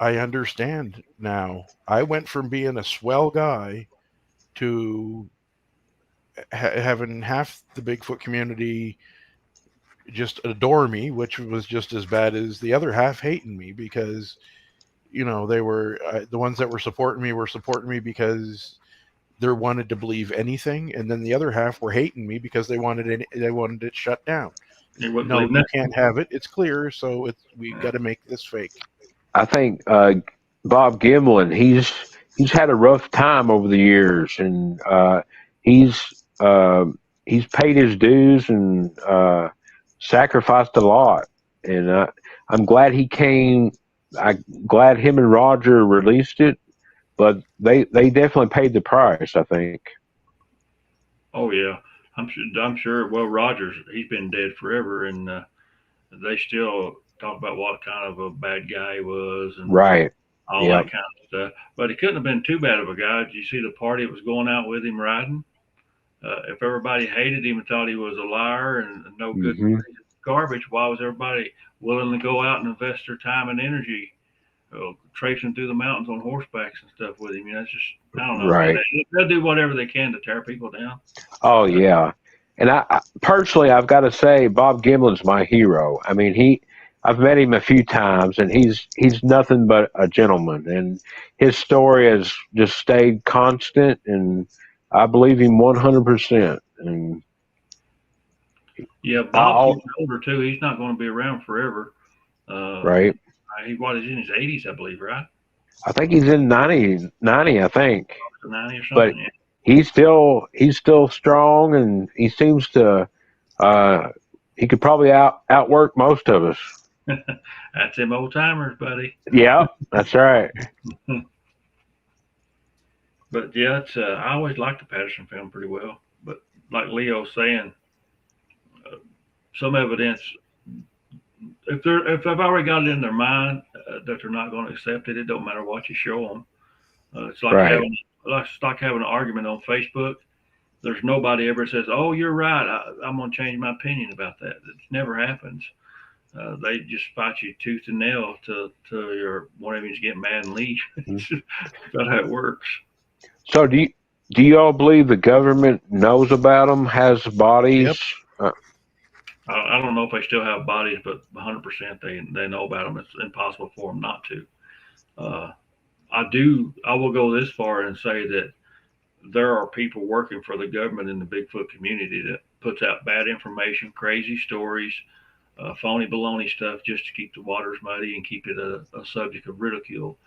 Speaker 2: I understand now. I went from being a swell guy to having half the Bigfoot community just adore me, which was just as bad as the other half hating me, because they were the ones that were supporting me because they wanted to believe anything, and then the other half were hating me because they wanted it shut down. No, you can't have it. It's clear, so we've got to make this fake.
Speaker 3: I think Bob Gimlin, he's had a rough time over the years, and he's paid his dues and sacrificed a lot. And I'm glad he came. I'm glad him and Roger released it, but they definitely paid the price, I think.
Speaker 1: Oh yeah, I'm sure. Well, Rogers, he's been dead forever, and they still talk about what kind of a bad guy he was, and
Speaker 3: right,
Speaker 1: all that kind of stuff. But he couldn't have been too bad of a guy. Did you see the party that was going out with him riding? If everybody hated him and thought he was a liar and no good garbage, why was everybody willing to go out and invest their time and energy tracing through the mountains on horsebacks and stuff with him? It's just, I don't know.
Speaker 3: Right.
Speaker 1: They'll do whatever they can to tear people down.
Speaker 3: Oh yeah, and I personally, I've got to say, Bob Gimlin's my hero. I mean, I've met him a few times, and he's nothing but a gentleman, and his story has just stayed constant, and I believe him 100%. And
Speaker 1: yeah, Bob's older too. He's not going to be around forever.
Speaker 3: Right.
Speaker 1: He's in his 80s, I believe, right?
Speaker 3: I think he's in 90, I think.
Speaker 1: 90 or something.
Speaker 3: But he's still strong, and he seems to he could probably outwork most of us.
Speaker 1: That's them old timers, buddy.
Speaker 3: Yeah, that's right.
Speaker 1: But yeah, it's I always liked the Patterson film pretty well. But like Leo's saying, some evidence, if they've already got it in their mind that they're not going to accept it, it don't matter what you show them. It's like having an argument on Facebook. There's nobody ever says, "Oh, you're right. I'm going to change my opinion about that." It never happens. They just fight you tooth and nail till you're one of you get mad and leave. That's how it works.
Speaker 3: So do you all believe the government knows about them, has bodies?
Speaker 1: Yep. I don't know if they still have bodies, but 100% they know about them. It's impossible for them not to. I will go this far and say that there are people working for the government in the Bigfoot community that puts out bad information, crazy stories, phony baloney stuff just to keep the waters muddy and keep it a subject of ridicule.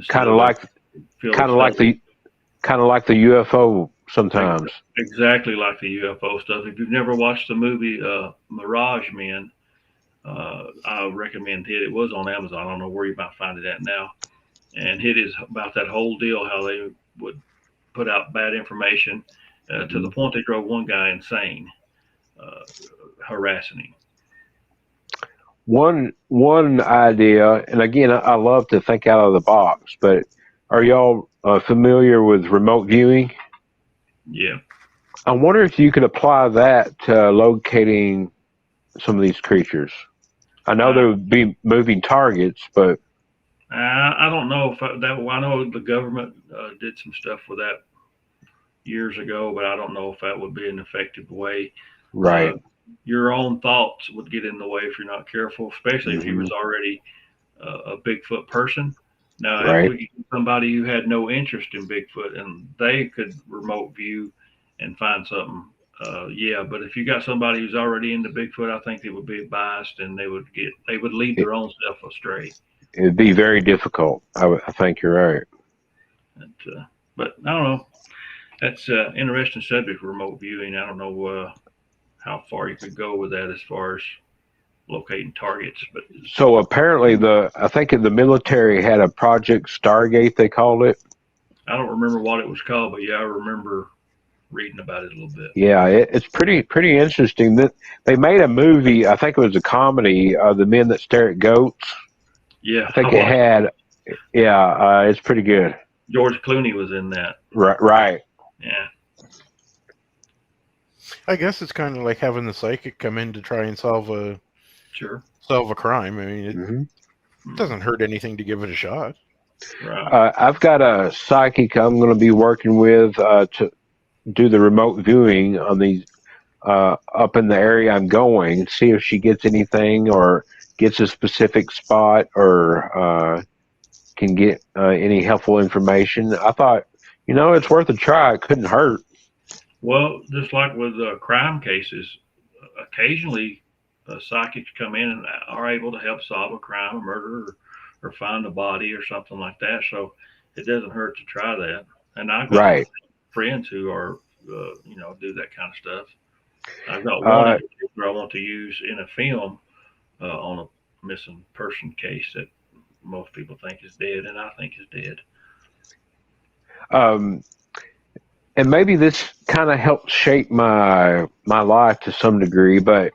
Speaker 3: Kind of like the UFO sometimes.
Speaker 1: Exactly like the UFO stuff. If you've never watched the movie Mirage Men, I recommend it. It was on Amazon. I don't know where you might find it at now. And it is about that whole deal, how they would put out bad information to the point they drove one guy insane, harassing him.
Speaker 3: One idea, and again, I love to think out of the box, but are y'all familiar with remote viewing?
Speaker 1: Yeah.
Speaker 3: I wonder if you could apply that to locating some of these creatures. I know there would be moving targets, but
Speaker 1: I don't know if I know the government did some stuff with that years ago, but I don't know if that would be an effective way.
Speaker 3: Right.
Speaker 1: your own thoughts would get in the way if you're not careful, especially if he
Speaker 3: Hmm.
Speaker 1: was already a Bigfoot person. Now, if
Speaker 3: Right.
Speaker 1: we get somebody who had no interest in Bigfoot and they could remote view and find something, yeah. But if you got somebody who's already into Bigfoot, I think they would be biased and they would lead
Speaker 3: It,
Speaker 1: their own self astray.
Speaker 3: it'd be very difficult. I think you're right.
Speaker 1: And, but I don't know. That's interesting subject, remote viewing. I don't know how far you could go with that as far as locating targets, but
Speaker 3: So apparently, I think the military had a Project Stargate, they called it.
Speaker 1: I don't remember what it was called. But yeah, I remember reading about it a little bit.
Speaker 3: Yeah, it's pretty interesting. That they made a movie. I think it was a comedy, The Men That Stare at Goats.
Speaker 1: Yeah,
Speaker 3: I think it had. Yeah, it's pretty good.
Speaker 1: George Clooney was in that.
Speaker 3: Right, right.
Speaker 1: Yeah,
Speaker 2: I guess it's kind of like having the psychic come in to try and solve
Speaker 1: sure.
Speaker 2: a crime. I mean, it
Speaker 3: Hmm.
Speaker 2: doesn't hurt anything to give it a shot.
Speaker 1: Right.
Speaker 3: I've got a psychic I'm going to be working with to do the remote viewing on these up in the area I'm going. See if she gets anything or gets a specific spot or can get any helpful information. I thought, it's worth a try. It couldn't hurt.
Speaker 1: Well, just like with crime cases, occasionally psychics come in and are able to help solve a crime, a murder, or find a body or something like that. So it doesn't hurt to try that. And I've got
Speaker 3: Right.
Speaker 1: friends who are, do that kind of stuff. I've got one in particular I want to use in a film on a missing person case that most people think is dead, and I think is dead.
Speaker 3: Um, and maybe this kind of helped shape my life to some degree, but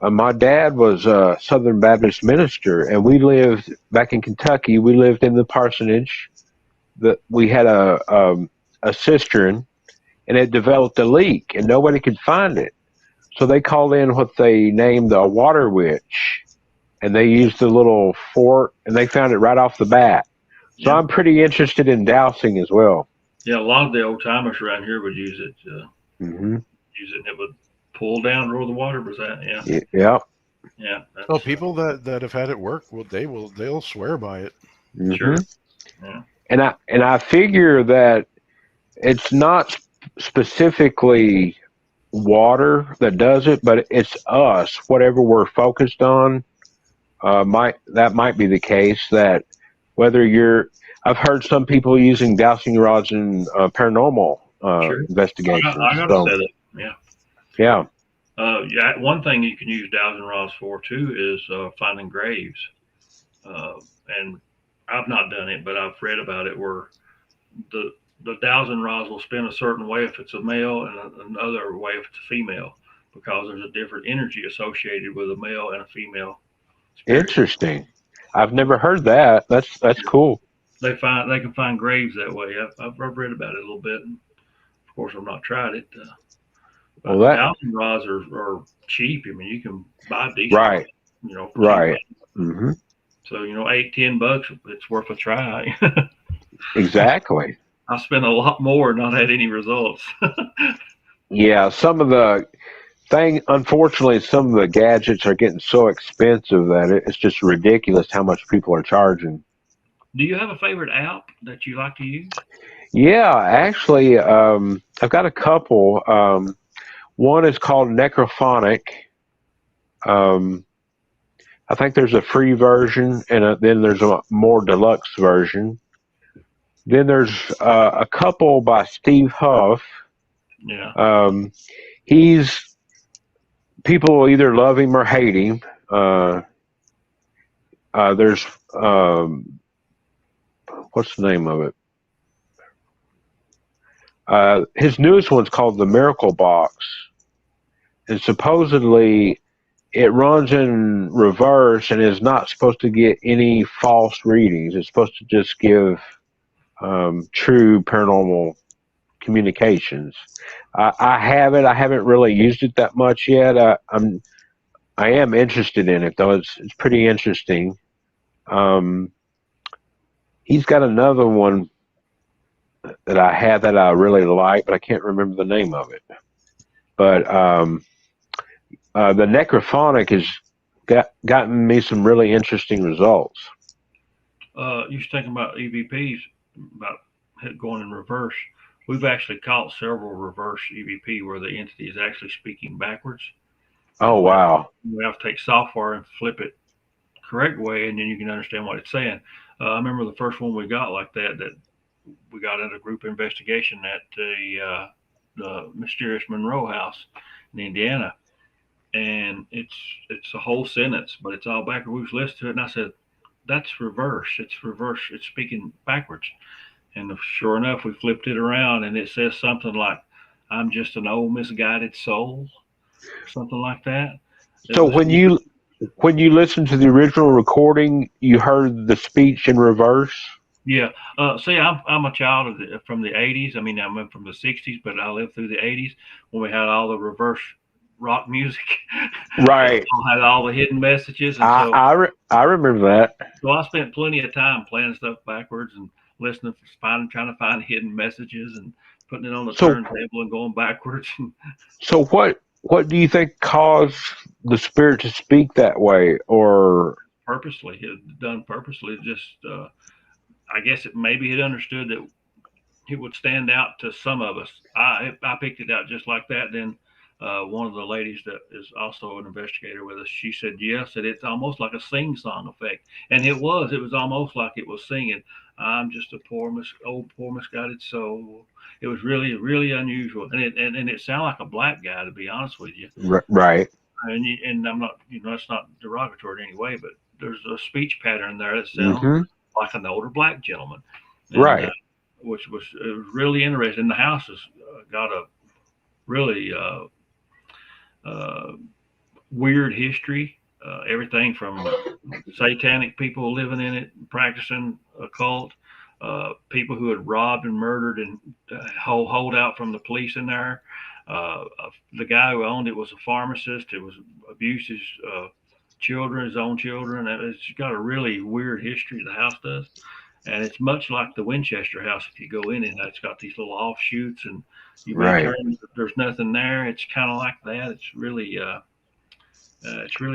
Speaker 3: my dad was a Southern Baptist minister, and we lived back in Kentucky. We lived in the parsonage. That we had a cistern, and it developed a leak, and nobody could find it. So they called in what they named a water witch, and they used a little fork, and they found it right off the bat. So
Speaker 1: Yeah,
Speaker 3: I'm pretty interested in dowsing as well.
Speaker 1: yeah. A lot of the old timers around here would use it.
Speaker 3: Hmm.
Speaker 1: Use it, and it would pull down, roll the water. Was that? Yeah,
Speaker 3: Yeah.
Speaker 1: yeah.
Speaker 2: Oh,
Speaker 1: That's
Speaker 2: people that have had it work, they'll swear by it.
Speaker 3: Hmm.
Speaker 1: sure. Yeah,
Speaker 3: And I figure that it's not specifically water that does it, but it's us. Whatever we're focused on, might be the case. That whether I've heard some people using dowsing rods in paranormal
Speaker 1: sure.
Speaker 3: investigations.
Speaker 1: I gotta
Speaker 3: So
Speaker 1: say that. Yeah.
Speaker 3: yeah,
Speaker 1: Yeah. One thing you can use dowsing rods for too is finding graves. And I've not done it, but I've read about it where the dowsing rods will spin a certain way if it's a male and another way if it's a female because there's a different energy associated with a male and a female spirit.
Speaker 3: interesting. I've never heard that. That's cool.
Speaker 1: They can find graves that way. I've read about it a little bit. Of course, I've not tried it.
Speaker 3: Well,
Speaker 1: But
Speaker 3: that
Speaker 1: dowsing rods are cheap. I mean, you can buy decent,
Speaker 3: right,
Speaker 1: cheap.
Speaker 3: right. Hmm.
Speaker 1: So $8-10, it's worth a try.
Speaker 3: Exactly.
Speaker 1: I spent a lot more and not had any results.
Speaker 3: Yeah, unfortunately, some of the gadgets are getting so expensive that it's just ridiculous how much people are charging.
Speaker 1: Do you have a favorite app that you like to use?
Speaker 3: Yeah, actually, I've got a couple. One is called Necrophonic. Um, I think there's a free version, and then there's a more deluxe version. Then there's a couple by Steve Huff.
Speaker 1: Yeah.
Speaker 3: He's People will either love him or hate him. There's what's the name of it? His newest one's called the Miracle Box, and supposedly it runs in reverse and is not supposed to get any false readings. It's supposed to just give true paranormal communications. I have it. I haven't really used it that much yet. I am interested in it though. It's pretty interesting. He's got another one that I have that I really like, but I can't remember the name of it. But the necrophonic has gotten me some really interesting results.
Speaker 1: You should think about EVPs, about going in reverse. We've actually caught several reverse EVP where the entity is actually speaking backwards.
Speaker 3: Oh, wow.
Speaker 1: We have to take software and flip it correct way, and then you can understand what it's saying. I remember the first one we got like that we got in a group investigation at the mysterious Monroe house in Indiana, and it's a whole sentence, but it's all backwards. We was listening to it, and I said, "That's reverse. It's reverse. It's speaking backwards." And sure enough, we flipped it around, and it says something like, "I'm just an old misguided soul," something like that.
Speaker 3: So when you listen to the original recording, you heard the speech in reverse?
Speaker 1: Yeah. See, I'm a child from the 80s. I mean, I'm from the 60s, but I lived through the 80s when we had all the reverse rock music.
Speaker 3: Right.
Speaker 1: Had all the hidden messages. And
Speaker 3: I remember that.
Speaker 1: So I spent plenty of time playing stuff backwards and listening, trying to find hidden messages and putting it on the turntable and going backwards.
Speaker 3: So what do you think caused the spirit to speak that way, or
Speaker 1: purposely? It done purposely. Just I guess maybe it understood that it would stand out to some of us. I picked it out just like that. Then one of the ladies that is also an investigator with us, she said yes, that it's almost like a sing-song effect, and it was almost like it was singing, "I'm just a poor misguided soul." It was really, really unusual, and it sounded like a black guy, to be honest with you.
Speaker 3: Right.
Speaker 1: And I'm not, that's not derogatory in any way, but there's a speech pattern there that sounds like an older black gentleman, and,
Speaker 3: right?
Speaker 1: Which was really interesting. The house has got a really weird history. Everything from satanic people living in it, practicing occult, people who had robbed and murdered and hold out from the police in there. The guy who owned it was a pharmacist. It was abused his children, his own children. It's got a really weird history. The house does, and it's much like the Winchester house. If you go in it, it's got these little offshoots, and you may turn. There's nothing there. It's kind of like that. It's really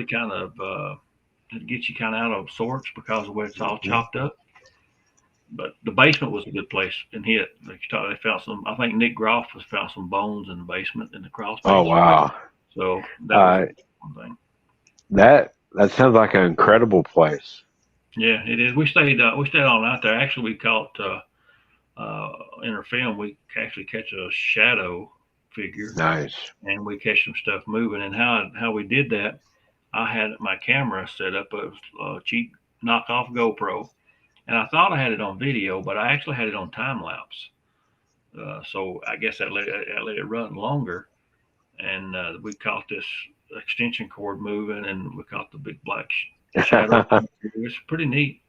Speaker 1: kind of it gets you kind of out of sorts because of the way it's all chopped up. But the basement was a good place and hit. They found some. I think Nick Groff has found some bones in the basement in the crawl space.
Speaker 3: Oh wow!
Speaker 1: So that was one thing.
Speaker 3: That sounds like an incredible place.
Speaker 1: Yeah, it is. We stayed all night there. Actually, we caught in our film. We actually catch a shadow figure.
Speaker 3: Nice.
Speaker 1: And we catch some stuff moving. And how we did that, I had my camera set up. It was a cheap knockoff GoPro. And I thought I had it on video, but I actually had it on time lapse. So I guess I let it run longer, and we caught this extension cord moving, and we caught the big black shadow. It was pretty neat.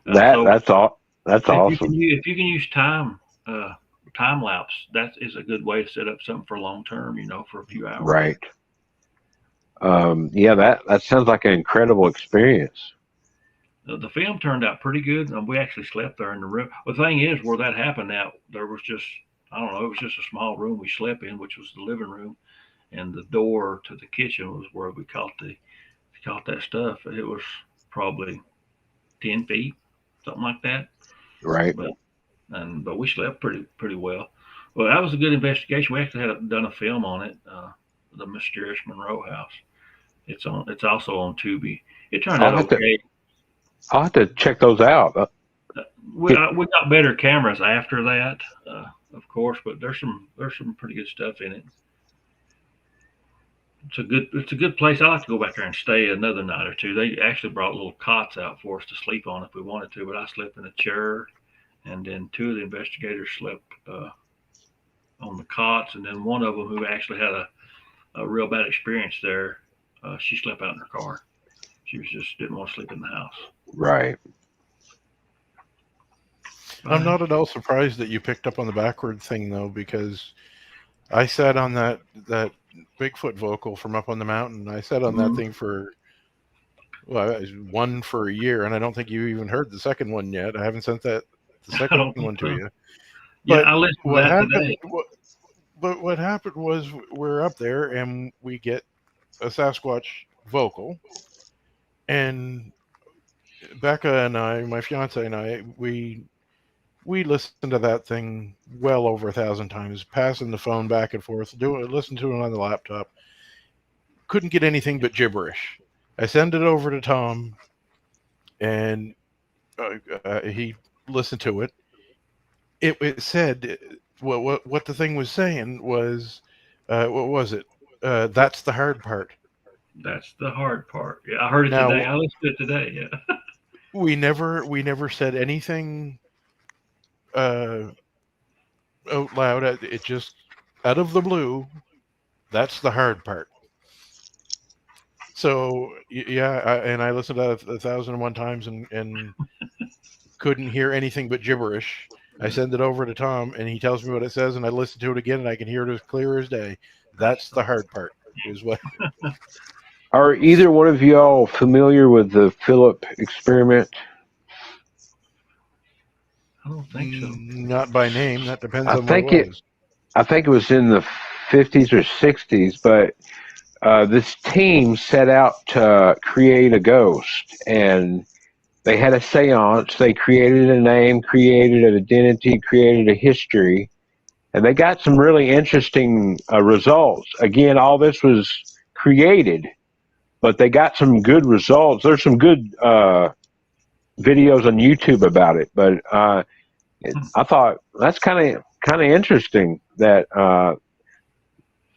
Speaker 3: That's awesome.
Speaker 1: If you can use time lapse, that is a good way to set up something for long term. For a few hours.
Speaker 3: Right. Yeah, that sounds like an incredible experience.
Speaker 1: The film turned out pretty good, and we actually slept there in the room. The thing is, where that happened, there was just, I don't know, it was just a small room we slept in, which was the living room, and the door to the kitchen was where we caught that stuff. It was probably 10 feet, something like that.
Speaker 3: Right.
Speaker 1: But we slept pretty well. Well, that was a good investigation. We actually had done a film on it, the mysterious Monroe house. It's also on Tubi. It turned out okay.
Speaker 3: I'll have to check those out.
Speaker 1: We got better cameras after that, of course, but there's some pretty good stuff in it. It's a good place. I like to go back there and stay another night or two. They actually brought little cots out for us to sleep on if we wanted to, but I slept in a chair, and then two of the investigators slept on the cots, and then one of them who actually had a real bad experience there, she slept out in her car. She just didn't want to sleep in the house.
Speaker 3: Right.
Speaker 2: I'm not at all surprised that you picked up on the backward thing, though, because I sat on that Bigfoot vocal from up on the mountain. I sat on that thing for one for a year, and I don't think you even heard the second one yet. I haven't sent the second one to you.
Speaker 1: Yeah, I listened to that today.
Speaker 2: But what happened was we're up there, and we get a Sasquatch vocal, and Becca and I, my fiance and I, we listened to that thing well over 1,000 times, passing the phone back and forth, listen to it on the laptop. Couldn't get anything but gibberish. I send it over to Tom, and he listened to it. It said what the thing was saying was, what was it? That's the hard part.
Speaker 1: That's the hard part. Yeah, I heard it
Speaker 2: Now
Speaker 1: today. I listened to it today. Yeah.
Speaker 2: we never said anything out loud. It just out of the blue. That's the hard part. So yeah, and I listened to that 1,001 times and couldn't hear anything but gibberish. I send it over to Tom, and he tells me what it says, and I listen to it again, and I can hear it as clear as day. That's the hard part, is what.
Speaker 3: Are either one of y'all familiar with the Philip experiment?
Speaker 1: I don't think so.
Speaker 2: Not by name. That depends
Speaker 3: I
Speaker 2: on what
Speaker 3: think
Speaker 2: it was.
Speaker 3: I think it was in the 50s or 60s, but this team set out to create a ghost, and they had a seance. They created a name, created an identity, created a history, and they got some really interesting results. Again, all this was created, but they got some good results. There's some good videos on YouTube about it, but I thought that's kind of interesting that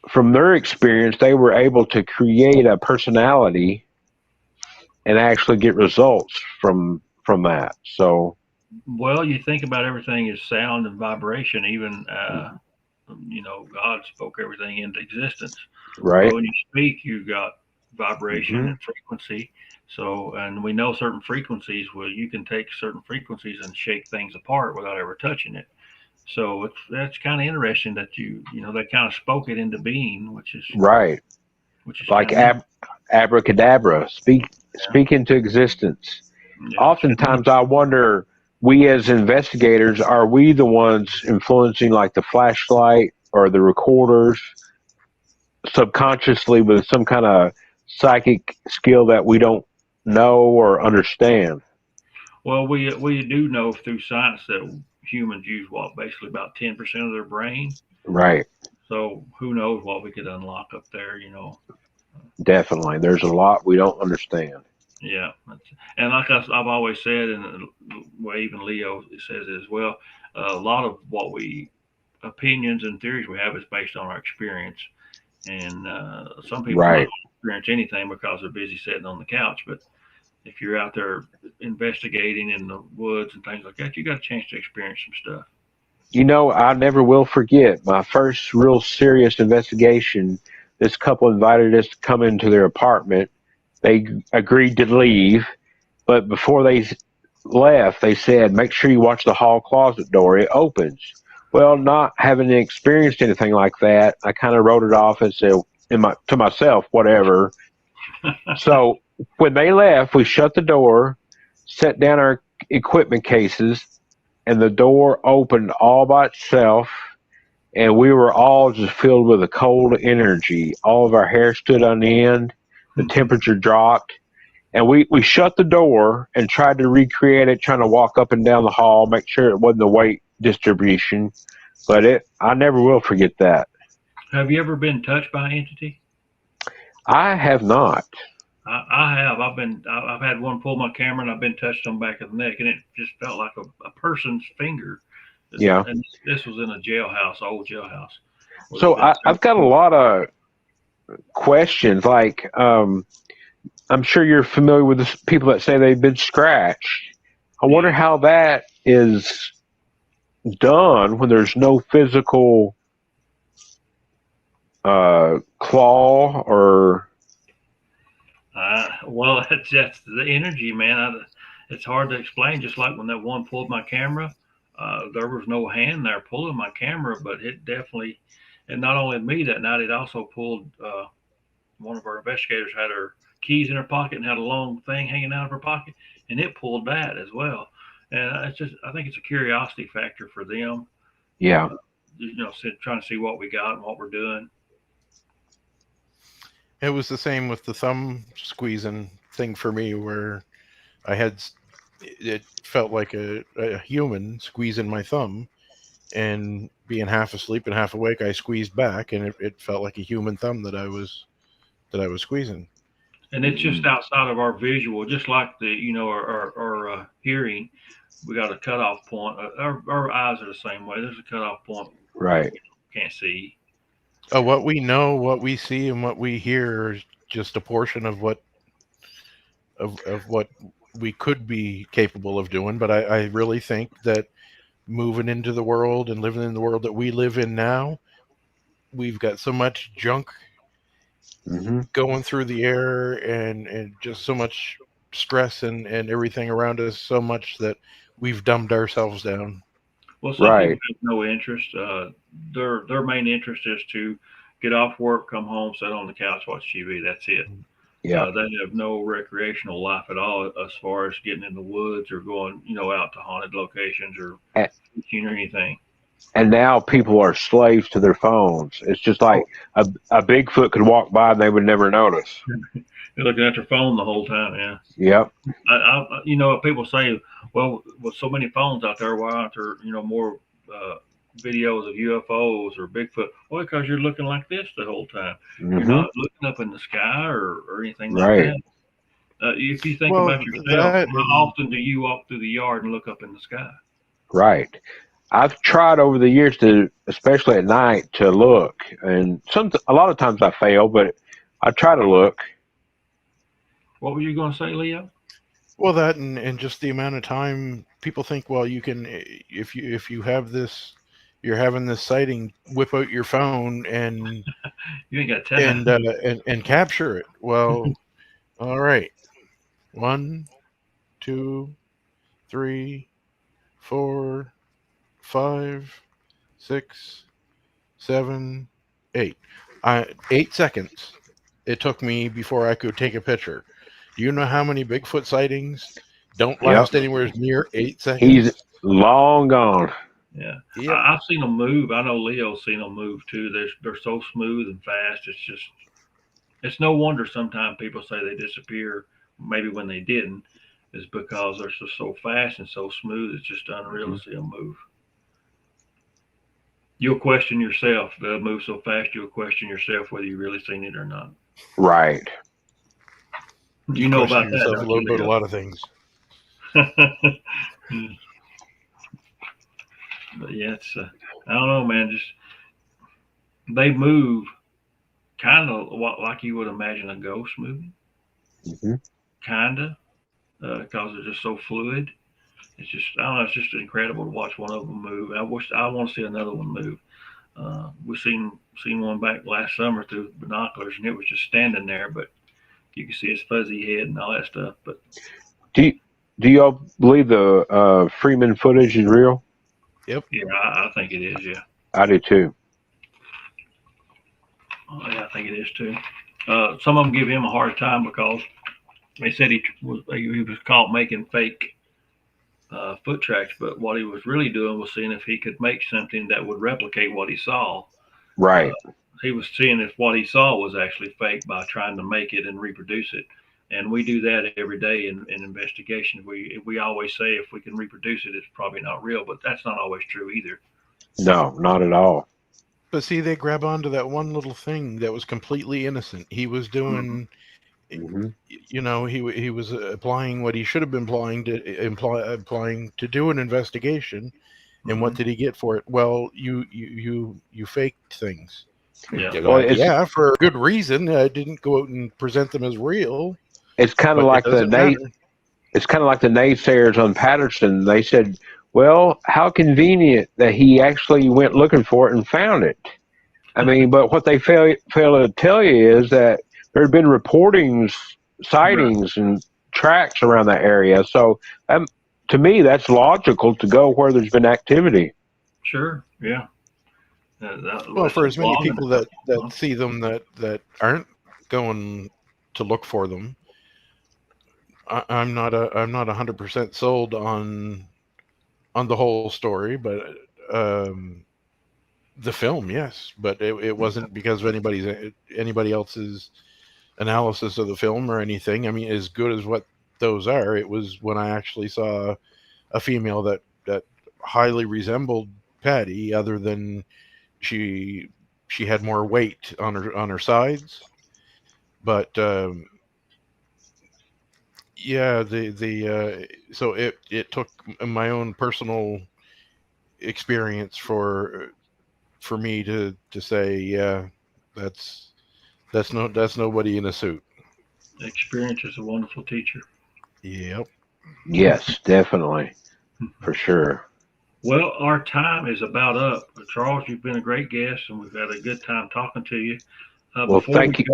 Speaker 3: from their experience, they were able to create a personality and actually get results from that. So,
Speaker 1: Well, you think about everything is sound and vibration. Even God spoke everything into existence.
Speaker 3: right?
Speaker 1: Well, when you speak, you got vibration
Speaker 3: Mm-hmm.
Speaker 1: and frequency. So, and we know certain frequencies. Well, you can take certain frequencies and shake things apart without ever touching it. So that's kind of interesting that they kind of spoke it into being, which is
Speaker 3: Right. Like
Speaker 1: kinda,
Speaker 3: abracadabra, speak into existence. Oftentimes, I wonder, we as investigators, are we the ones influencing like the flashlight or the recorders subconsciously with some kind of psychic skill that we don't know or understand?
Speaker 1: Well, we do know through science that humans use basically about 10% of their brain.
Speaker 3: Right.
Speaker 1: So who knows what we could unlock up there,
Speaker 3: Definitely. There's a lot we don't understand.
Speaker 1: Yeah, and like I've always said, and well, even Leo says it as well. A lot of what opinions and theories we have is based on our experience, and some people might
Speaker 3: Right.
Speaker 1: not experience anything because they're busy sitting on the couch. But if you're out there investigating in the woods and things like that, you got a chance to experience some stuff.
Speaker 3: You know, I never will forget my first real serious investigation. This couple invited us to come into their apartment. They agreed to leave, but before they left, they said, make sure you watch the hall closet door. It opens. Well, not having experienced anything like that, I kind of wrote it off and said to myself, whatever. So when they left, we shut the door, set down our equipment cases, and the door opened all by itself. And we were all just filled with a cold energy. All of our hair stood on end. The temperature dropped. And we shut the door and tried to recreate it, trying to walk up and down the hall, make sure it wasn't the weight distribution. But I never will forget that.
Speaker 1: Have you ever been touched by an entity?
Speaker 3: I have not.
Speaker 1: I have. I've had one pull my camera and I've been touched on the back of the neck, and it just felt like a person's finger.
Speaker 3: Yeah.
Speaker 1: And this was in a jailhouse, old jailhouse.
Speaker 3: So I've got a lot of questions. Like, I'm sure you're familiar with the people that say they've been scratched. I wonder how that is done when there's no physical claw or.
Speaker 1: Well, that's the energy, man. It's hard to explain. Just like when that one pulled my camera, there was no hand there pulling my camera, but it definitely, and not only me that night, it also pulled. One of our investigators had her keys in her pocket and had a long thing hanging out of her pocket, and it pulled that as well. And I think it's a curiosity factor for them.
Speaker 3: Yeah.
Speaker 1: Trying to see what we got and what we're doing.
Speaker 2: It was the same with the thumb squeezing thing for me, where I had it felt like a human squeezing my thumb, and being half asleep and half awake, I squeezed back, and it felt like a human thumb that I was squeezing.
Speaker 1: And it's just outside of our visual, just like our hearing. We got a cutoff point. Our eyes are the same way. There's a cutoff point
Speaker 3: Right.
Speaker 1: we can't see.
Speaker 2: What we know, what we see, and what we hear is just a portion of what we could be capable of doing. But I really think that moving into the world and living in the world that we live in now, we've got so much junk going through the air, and just so much stress and everything around us, so much that we've dumbed ourselves down.
Speaker 1: Well, some people have no interest. Their main interest is to get off work, come home, sit on the couch, watch TV. That's it.
Speaker 3: Yeah.
Speaker 1: They have no recreational life at all as far as getting in the woods or going, out to haunted locations or fishing or anything.
Speaker 3: And now people are slaves to their phones. It's just like a Bigfoot could walk by and they would never notice.
Speaker 1: You're looking at your phone the whole time, yeah.
Speaker 3: Yep.
Speaker 1: People say, well, with so many phones out there, why aren't there, more videos of UFOs or Bigfoot? Well, because you're looking like this the whole time. You're not looking up in the sky or anything like that. If you think about yourself, how often do you walk through the yard and look up in the sky?
Speaker 3: Right. I've tried over the years to, especially at night, to look, and a lot of times I fail, but I try to look.
Speaker 1: What were you going to say, Leo?
Speaker 2: Well, that and just the amount of time people think, well, you can, if you have this, you're having this sighting, whip out your phone and
Speaker 1: you ain't got time
Speaker 2: and capture it. Well, all right, 1, 2, 3, 4, 5, 6, 7, 8. 8 seconds it took me before I could take a picture. Do you know how many Bigfoot sightings don't last anywhere near 8 seconds?
Speaker 3: He's long gone.
Speaker 1: Yeah. Yep. I've seen them move. I know Leo's seen them move too. They're so smooth and fast. It's no wonder sometimes people say they disappear. Maybe when they didn't, is because they're just so fast and so smooth. It's just unreal to see them move. You'll question yourself. They'll move so fast. You'll question yourself whether you really seen it or not.
Speaker 3: Right.
Speaker 1: You know about that?
Speaker 2: A little bit, a lot of things.
Speaker 1: But yeah, it's I don't know, man. Just they move kind of like you would imagine a ghost moving. Kind of, because they're just so fluid. It's just, I don't know, it's just incredible to watch one of them move. I want to see another one move. We seen one back last summer through binoculars, and it was just standing there, but you could see his fuzzy head and all that stuff. But
Speaker 3: do y'all believe the Freeman footage is real?
Speaker 2: Yep.
Speaker 1: Yeah, I think it is. Yeah,
Speaker 3: I do too.
Speaker 1: Yeah, I think it is too. Some of them give him a hard time because they said he was caught making fake foot tracks, but what he was really doing was seeing if he could make something that would replicate what he saw.
Speaker 3: Right.
Speaker 1: He was seeing if what he saw was actually fake by trying to make it and reproduce it. And we do that every day in investigations. We always say if we can reproduce it, it's probably not real, but that's not always true either.
Speaker 3: No, not at all.
Speaker 2: But see, they grab onto that one little thing that was completely innocent. He was doing, he was applying what he should have been applying to do an investigation. And what did he get for it? Well, you faked things.
Speaker 1: Yeah,
Speaker 3: well,
Speaker 2: for a good reason. I didn't go out and present them as real.
Speaker 3: It's kind of like the naysayers on Patterson. They said, well, how convenient that he actually went looking for it and found it. I mean, but what they fail to tell you is that there had been sightings and tracks around that area. So to me, that's logical to go where there's been activity.
Speaker 1: Sure, yeah.
Speaker 2: Well, for as many people that see them that aren't going to look for them, I'm not 100% sold on the whole story, but the film, yes, but it wasn't because of anybody else's analysis of the film or anything. I mean, as good as what those are, it was when I actually saw a female that highly resembled Patty, other than she had more weight on her sides. But yeah, so it took my own personal experience for me to say, yeah, that's nobody in a suit.
Speaker 1: Experience is a wonderful teacher.
Speaker 2: Yep.
Speaker 3: Yes, definitely, for sure.
Speaker 1: Well, our time is about up. Charles, you've been a great guest, and we've had a good time talking to you.
Speaker 3: Well,
Speaker 1: Before we
Speaker 3: thank you.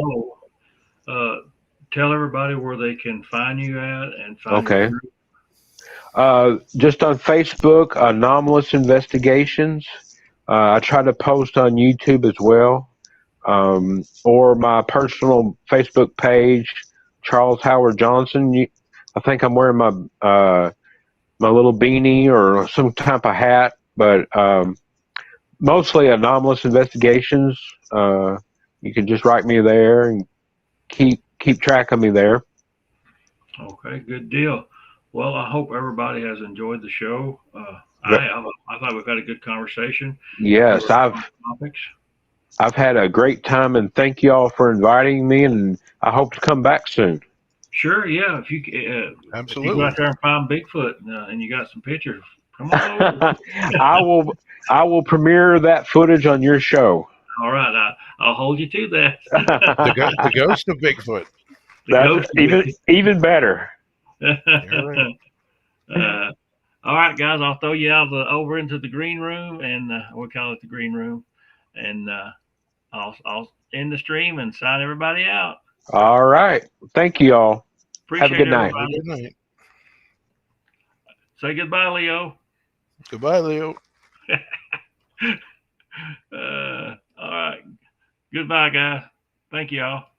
Speaker 1: go, tell everybody where they can find you at and find your
Speaker 3: Okay.
Speaker 1: group.
Speaker 3: Just on Facebook, Anomalous Investigations. I try to post on YouTube as well, or my personal Facebook page, Charles Howard Johnson. I think I'm wearing my little beanie or some type of hat, but mostly Anomalous Investigations. You can just write me there and keep track of me there.
Speaker 1: Okay, good deal. Well, I hope everybody has enjoyed the show. I
Speaker 3: But
Speaker 1: have. I thought we've had a good conversation.
Speaker 3: yes,
Speaker 1: Covered a lot of topics.
Speaker 3: I've had a great time, and thank you all for inviting me, and I hope to come back soon.
Speaker 1: Sure, yeah. If you go out
Speaker 2: Absolutely.
Speaker 1: there and find Bigfoot and you got some pictures, come on over.
Speaker 3: I will premiere that footage on your show.
Speaker 1: All right, I'll hold you to that.
Speaker 2: The ghost of Bigfoot.
Speaker 1: The
Speaker 3: That's
Speaker 1: ghost of Bigfoot.
Speaker 3: even better.
Speaker 2: You're right.
Speaker 1: All right, guys, I'll throw you out over into the green room, and we'll call it the green room, and I'll end the stream and sign everybody out.
Speaker 3: All right. Thank you all. Have a
Speaker 1: Appreciate
Speaker 3: good night.
Speaker 2: Have a
Speaker 1: everybody.
Speaker 2: good night.
Speaker 1: Say goodbye, Leo.
Speaker 2: Goodbye, Leo.
Speaker 1: All right. Goodbye, guys. Thank you all.